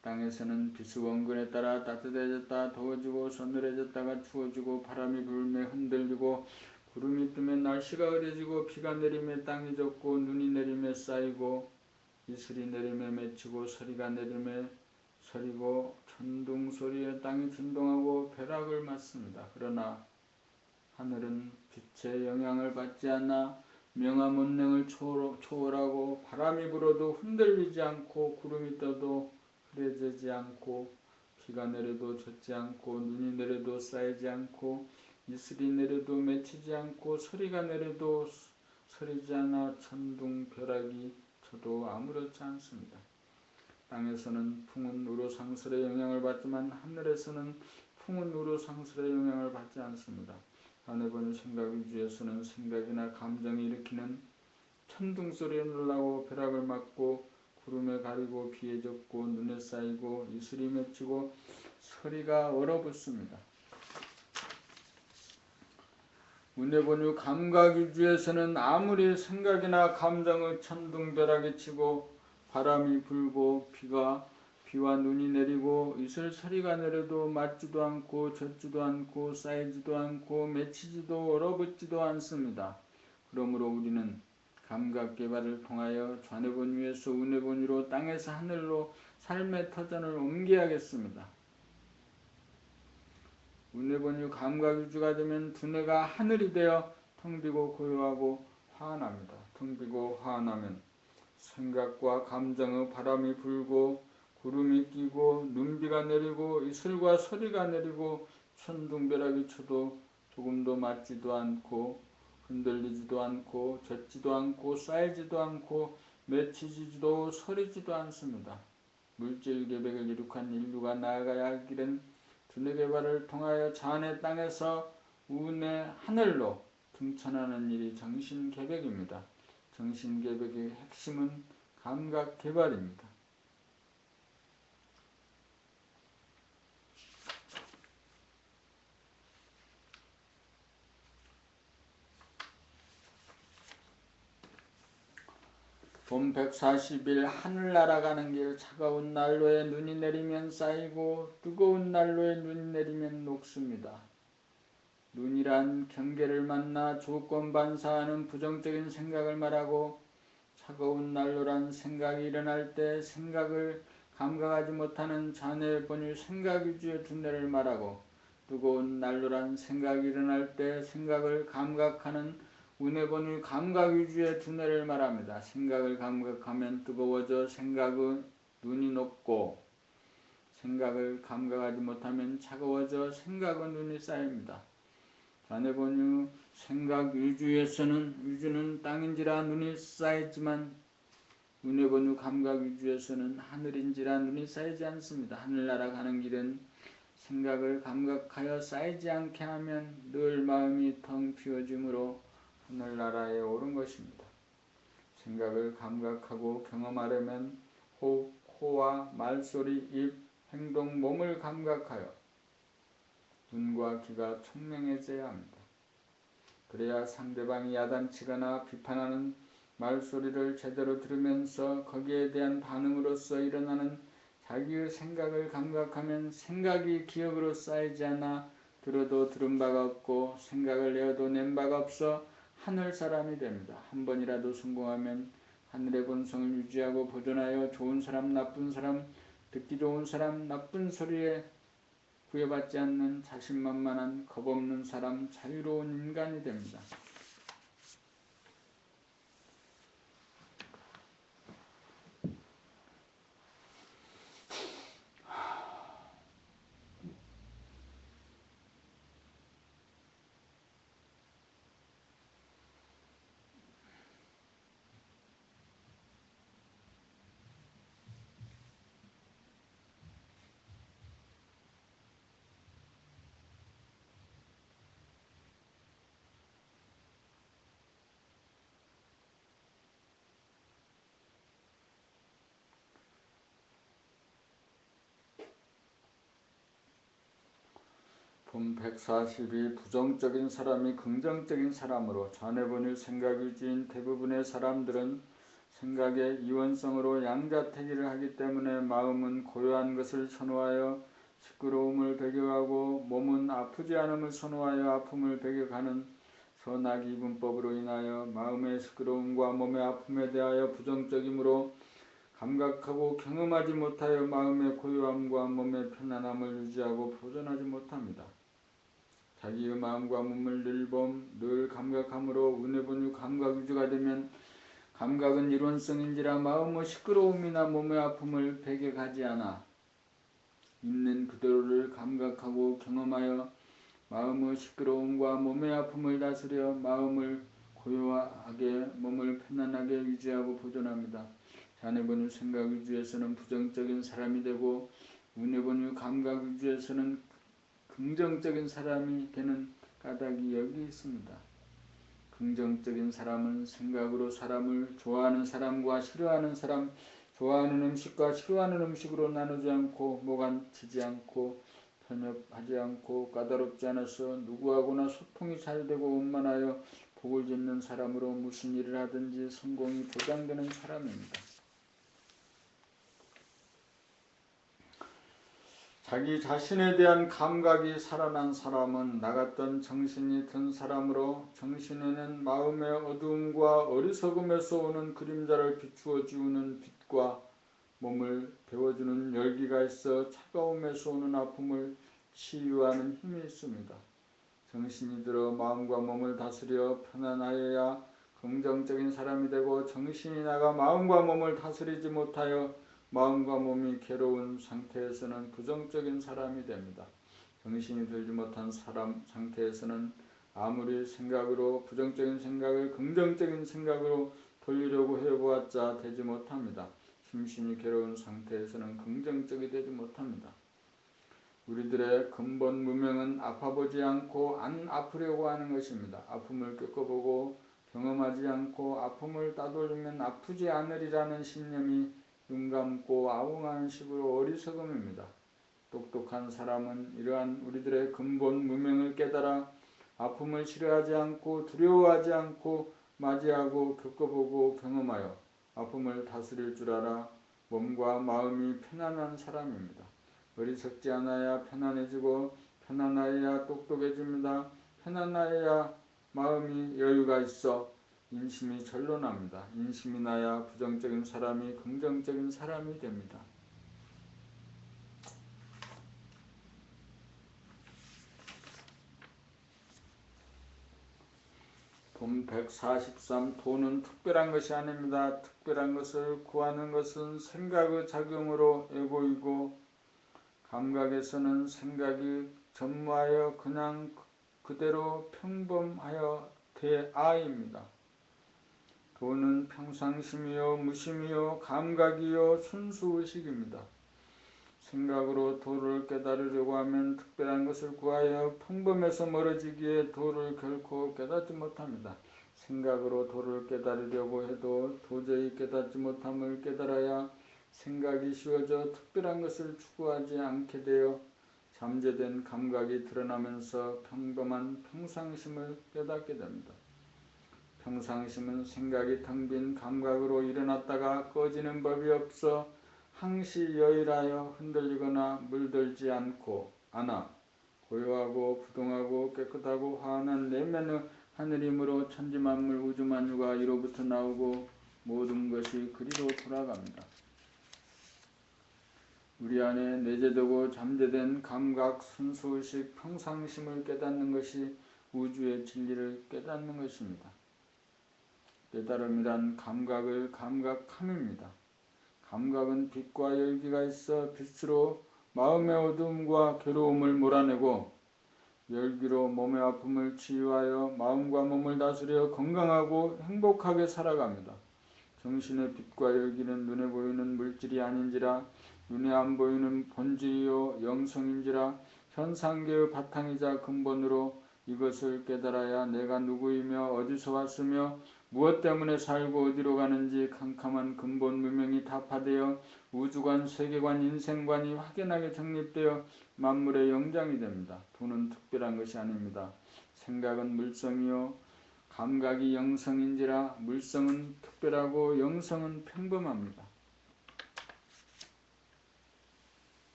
[SPEAKER 1] 땅에서는 비수 원근에 따라 따뜻해졌다 더워지고 서늘해졌다가 추워지고 바람이 불며 흔들리고 구름이 뜨면 날씨가 흐려지고 비가 내리며 땅이 젖고 눈이 내리며 쌓이고 이슬이 내리며 맺히고 서리가 내리며 서리고 천둥 소리에 땅이 진동하고 벼락을 맞습니다. 그러나 하늘은 빛의 영향을 받지 않아 명암 운명을 초월하고 바람이 불어도 흔들리지 않고 구름이 떠도 흐려지지 않고 비가 내려도 젖지 않고 눈이 내려도 쌓이지 않고 이슬이 내려도 맺히지 않고 서리가 내려도 서리지 않아 천둥 벼락이 쳐도 아무렇지 않습니다. 땅에서는 풍은 우로상설의 영향을 받지만 하늘에서는 풍은 우로상설의 영향을 받지 않습니다. 하늘보는 생각 위주에서는 생각이나 감정이 일으키는 천둥소리에 놀라고 벼락을 맞고 구름에 가리고 비에 젖고 눈에 쌓이고 이슬이 맺히고 서리가 얼어붙습니다. 운해본유 감각위주에서는 아무리 생각이나 감정의 천둥벼락이 치고 바람이 불고 비와 눈이 내리고 이슬 서리가 내려도 맞지도 않고 젖지도 않고 쌓이지도 않고 맺히지도 얼어붙지도 않습니다. 그러므로 우리는 감각개발을 통하여 좌뇌본유에서 운해본유로 땅에서 하늘로 삶의 터전을 옮겨야겠습니다. 운해본유 감각위주가 되면 두뇌가 하늘이 되어 텅비고 고요하고 화환합니다. 텅비고 화환하면 생각과 감정의 바람이 불고 구름이 끼고 눈비가 내리고 이슬과 서리가 내리고 천둥벼락이 쳐도 조금도 맞지도 않고 흔들리지도 않고 젖지도 않고 쌓이지도 않고 맺히지도 서리지도 않습니다. 물질 계백을 이룩한 인류가 나아가야 할 길은 두뇌 개발을 통하여 자안의 땅에서 운의 하늘로 등천하는 일이 정신개백입니다. 정신개백의 핵심은 감각개발입니다. 봄 140일 하늘 날아가는 길 차가운 난로에 눈이 내리면 쌓이고 뜨거운 난로에 눈이 내리면 녹습니다. 눈이란 경계를 만나 조건 반사하는 부정적인 생각을 말하고 차가운 난로란 생각이 일어날 때 생각을 감각하지 못하는 좌뇌본유 생각위주의 두뇌를 말하고 뜨거운 난로란 생각이 일어날 때 생각을 감각하는 운해본유 감각위주의 두뇌를 말합니다. 생각을 감각하면 뜨거워져 생각의 눈이 녹고 생각을 감각하지 못하면 차가워져 생각의 눈이 쌓입니다. 좌뇌본유 생각위주에서는 땅인지라 눈이 쌓이지만 운해본유 감각위주에서는 하늘인지라 눈이 쌓이지 않습니다. 하늘 날아가는 길은 생각을 감각하여 쌓이지 않게 하면 늘 마음이 텅 비워지므로 하늘나라에 오른 것입니다. 생각을 감각하고 경험하려면 호흡, 코와 말소리, 입, 행동, 몸을 감각하여 눈과 귀가 총명해져야 합니다. 그래야 상대방이 야단치거나 비판하는 말소리를 제대로 들으면서 거기에 대한 반응으로서 일어나는 자기의 생각을 감각하면 생각이 기억으로 쌓이지 않아 들어도 들은 바가 없고 생각을 내어도 낸 바가 없어 하늘 사람이 됩니다. 한 번이라도 성공하면 하늘의 본성을 유지하고 보존하여 좋은 사람, 나쁜 사람, 듣기 좋은 사람, 나쁜 소리에 구애받지 않는 자신만만한 겁없는 사람, 자유로운 인간이 됩니다. 봄 142 부정적인 사람이 긍정적인 사람으로 좌뇌본유 생각위주인 대부분의 사람들은 생각의 이원성으로 양자택일을 하기 때문에 마음은 고요한 것을 선호하여 시끄러움을 배격하고 몸은 아프지 않음을 선호하여 아픔을 배격하는 선악이 이분법으로 인하여 마음의 시끄러움과 몸의 아픔에 대하여 부정적이므로 감각하고 경험하지 못하여 마음의 고요함과 몸의 편안함을 유지하고 보존하지 못합니다. 자기의 마음과 몸을 늘 감각함으로 운해본유 감각 유지가 되면 감각은 이론성인지라 마음의 시끄러움이나 몸의 아픔을 배격하지 않아 있는 그대로를 감각하고 경험하여 마음의 시끄러움과 몸의 아픔을 다스려 마음을 고요하게 몸을 편안하게 유지하고 보존합니다. 잔해본유 생각 유지에서는 부정적인 사람이 되고 운해본유 감각 유지에서는 긍정적인 사람이 되는 까닭이 여기 있습니다. 긍정적인 사람은 생각으로 사람을 좋아하는 사람과 싫어하는 사람, 좋아하는 음식과 싫어하는 음식으로 나누지 않고 모간치지 않고 편협하지 않고 까다롭지 않아서 누구하고나 소통이 잘 되고 원만하여 복을 짓는 사람으로 무슨 일을 하든지 성공이 보장되는 사람입니다. 자기 자신에 대한 감각이 살아난 사람은 나갔던 정신이 든 사람으로 정신에는 마음의 어두움과 어리석음에서 오는 그림자를 비추어 지우는 빛과 몸을 데워주는 열기가 있어 차가움에서 오는 아픔을 치유하는 힘이 있습니다. 정신이 들어 마음과 몸을 다스려 편안하여야 긍정적인 사람이 되고 정신이 나가 마음과 몸을 다스리지 못하여 마음과 몸이 괴로운 상태에서는 부정적인 사람이 됩니다. 정신이 들지 못한 사람 상태에서는 아무리 생각으로 부정적인 생각을 긍정적인 생각으로 돌리려고 해보았자 되지 못합니다. 심신이 괴로운 상태에서는 긍정적이 되지 못합니다. 우리들의 근본 무명은 아파보지 않고 안 아프려고 하는 것입니다. 아픔을 겪어보고 경험하지 않고 아픔을 따돌리면 아프지 않으리라는 신념이 눈 감고 아웅하는 식으로 어리석음입니다. 똑똑한 사람은 이러한 우리들의 근본 무명을 깨달아 아픔을 싫어하지 않고 두려워하지 않고 맞이하고 겪어보고 경험하여 아픔을 다스릴 줄 알아 몸과 마음이 편안한 사람입니다. 어리석지 않아야 편안해지고 편안하여야 똑똑해집니다. 편안하여야 마음이 여유가 있어 인심이 절로납니다. 인심이 나야 부정적인 사람이 긍정적인 사람이 됩니다. 돈 143. 돈은 특별한 것이 아닙니다. 특별한 것을 구하는 것은 생각의 작용으로 에고이고 감각에서는 생각이 전무하여 그냥 그대로 평범하여 대아입니다. 돈은 평상심이요 무심이요 감각이요 순수의식입니다. 생각으로 도를 깨달으려고 하면 특별한 것을 구하여 평범에서 멀어지기에 도를 결코 깨닫지 못합니다. 생각으로 도를 깨달으려고 해도 도저히 깨닫지 못함을 깨달아야 생각이 쉬워져 특별한 것을 추구하지 않게 되어 잠재된 감각이 드러나면서 평범한 평상심을 깨닫게 됩니다. 평상심은 생각이 텅 빈 감각으로 일어났다가 꺼지는 법이 없어 항시 여일하여 흔들리거나 물들지 않아 고요하고 부동하고 깨끗하고 환한 내면의 하늘이므로 천지만물 우주만유가 이로부터 나오고 모든 것이 그리로 돌아갑니다. 우리 안에 내재되고 잠재된 감각, 순수의식, 평상심을 깨닫는 것이 우주의 진리를 깨닫는 것입니다. 깨달음이란 감각을 감각함입니다. 감각은 빛과 열기가 있어 빛으로 마음의 어두움과 괴로움을 몰아내고 열기로 몸의 아픔을 치유하여 마음과 몸을 다스려 건강하고 행복하게 살아갑니다. 정신의 빛과 열기는 눈에 보이는 물질이 아닌지라 눈에 안 보이는 본질이요 영성인지라 현상계의 바탕이자 근본으로 이것을 깨달아야 내가 누구이며 어디서 왔으며 무엇 때문에 살고 어디로 가는지 캄캄한 근본 무명이 타파되어 우주관, 세계관, 인생관이 확연하게 정립되어 만물의 영장이 됩니다. 돈은 특별한 것이 아닙니다. 생각은 물성이요 감각이 영성인지라 물성은 특별하고 영성은 평범합니다.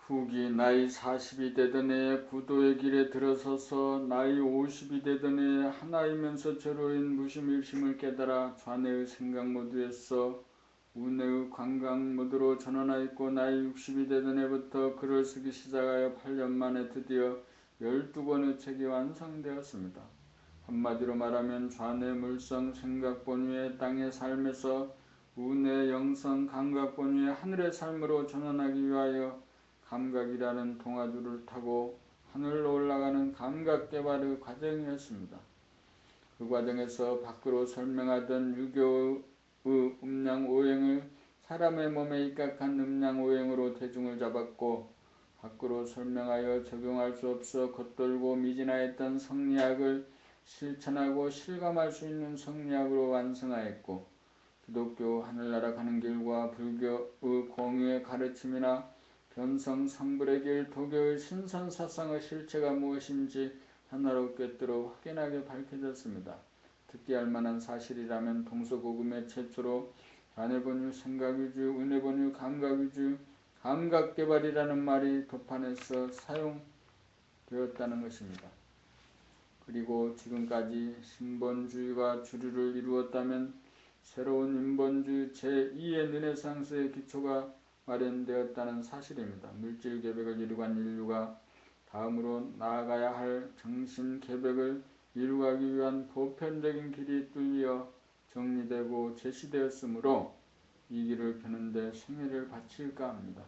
[SPEAKER 1] 후기 나이 40이 되던 해에 구도의 길에 들어서서 나이 50이 되던 해에 하나이면서 저로인 무심일심을 깨달아 좌뇌의 생각 모드에서 우뇌의 관광 모드로 전환하였고 나이 60이 되던 해부터 글을 쓰기 시작하여 8년 만에 드디어 12권의 책이 완성되었습니다. 한마디로 말하면 좌뇌 물성 생각본 위의 땅의 삶에서 우뇌 영성 감각본 위의 하늘의 삶으로 전환하기 위하여 감각이라는 동아줄을 타고 하늘로 올라가는 감각 개발의 과정이었습니다. 그 과정에서 밖으로 설명하던 유교의 음양오행을 사람의 몸에 입각한 음양오행으로 대중을 잡았고 밖으로 설명하여 적용할 수 없어 겉돌고 미진하였던 성리학을 실천하고 실감할 수 있는 성리학으로 완성하였고 기독교 하늘나라 가는 길과 불교의 공유의 가르침이나 변성 성불의 길, 도교의 신선사상의 실체가 무엇인지 하나로 꿰뚫어 확연하게 밝혀졌습니다. 특기할 만한 사실이라면 동서고금의 최초로 좌뇌본유, 생각위주, 우뇌본유, 감각위주, 감각개발이라는 말이 도판에서 사용되었다는 것입니다. 그리고 지금까지 신본주의가 주류를 이루었다면 새로운 인본주의 제2의 르네상스의 기초가 마련되었다는 사실입니다. 물질 개벽을 이루고 간 인류가 다음으로 나아가야 할 정신 개벽을 이루기 위한 보편적인 길이 뚫려 정리되고 제시되었으므로 이 길을 펴는데 생애를 바칠까 합니다.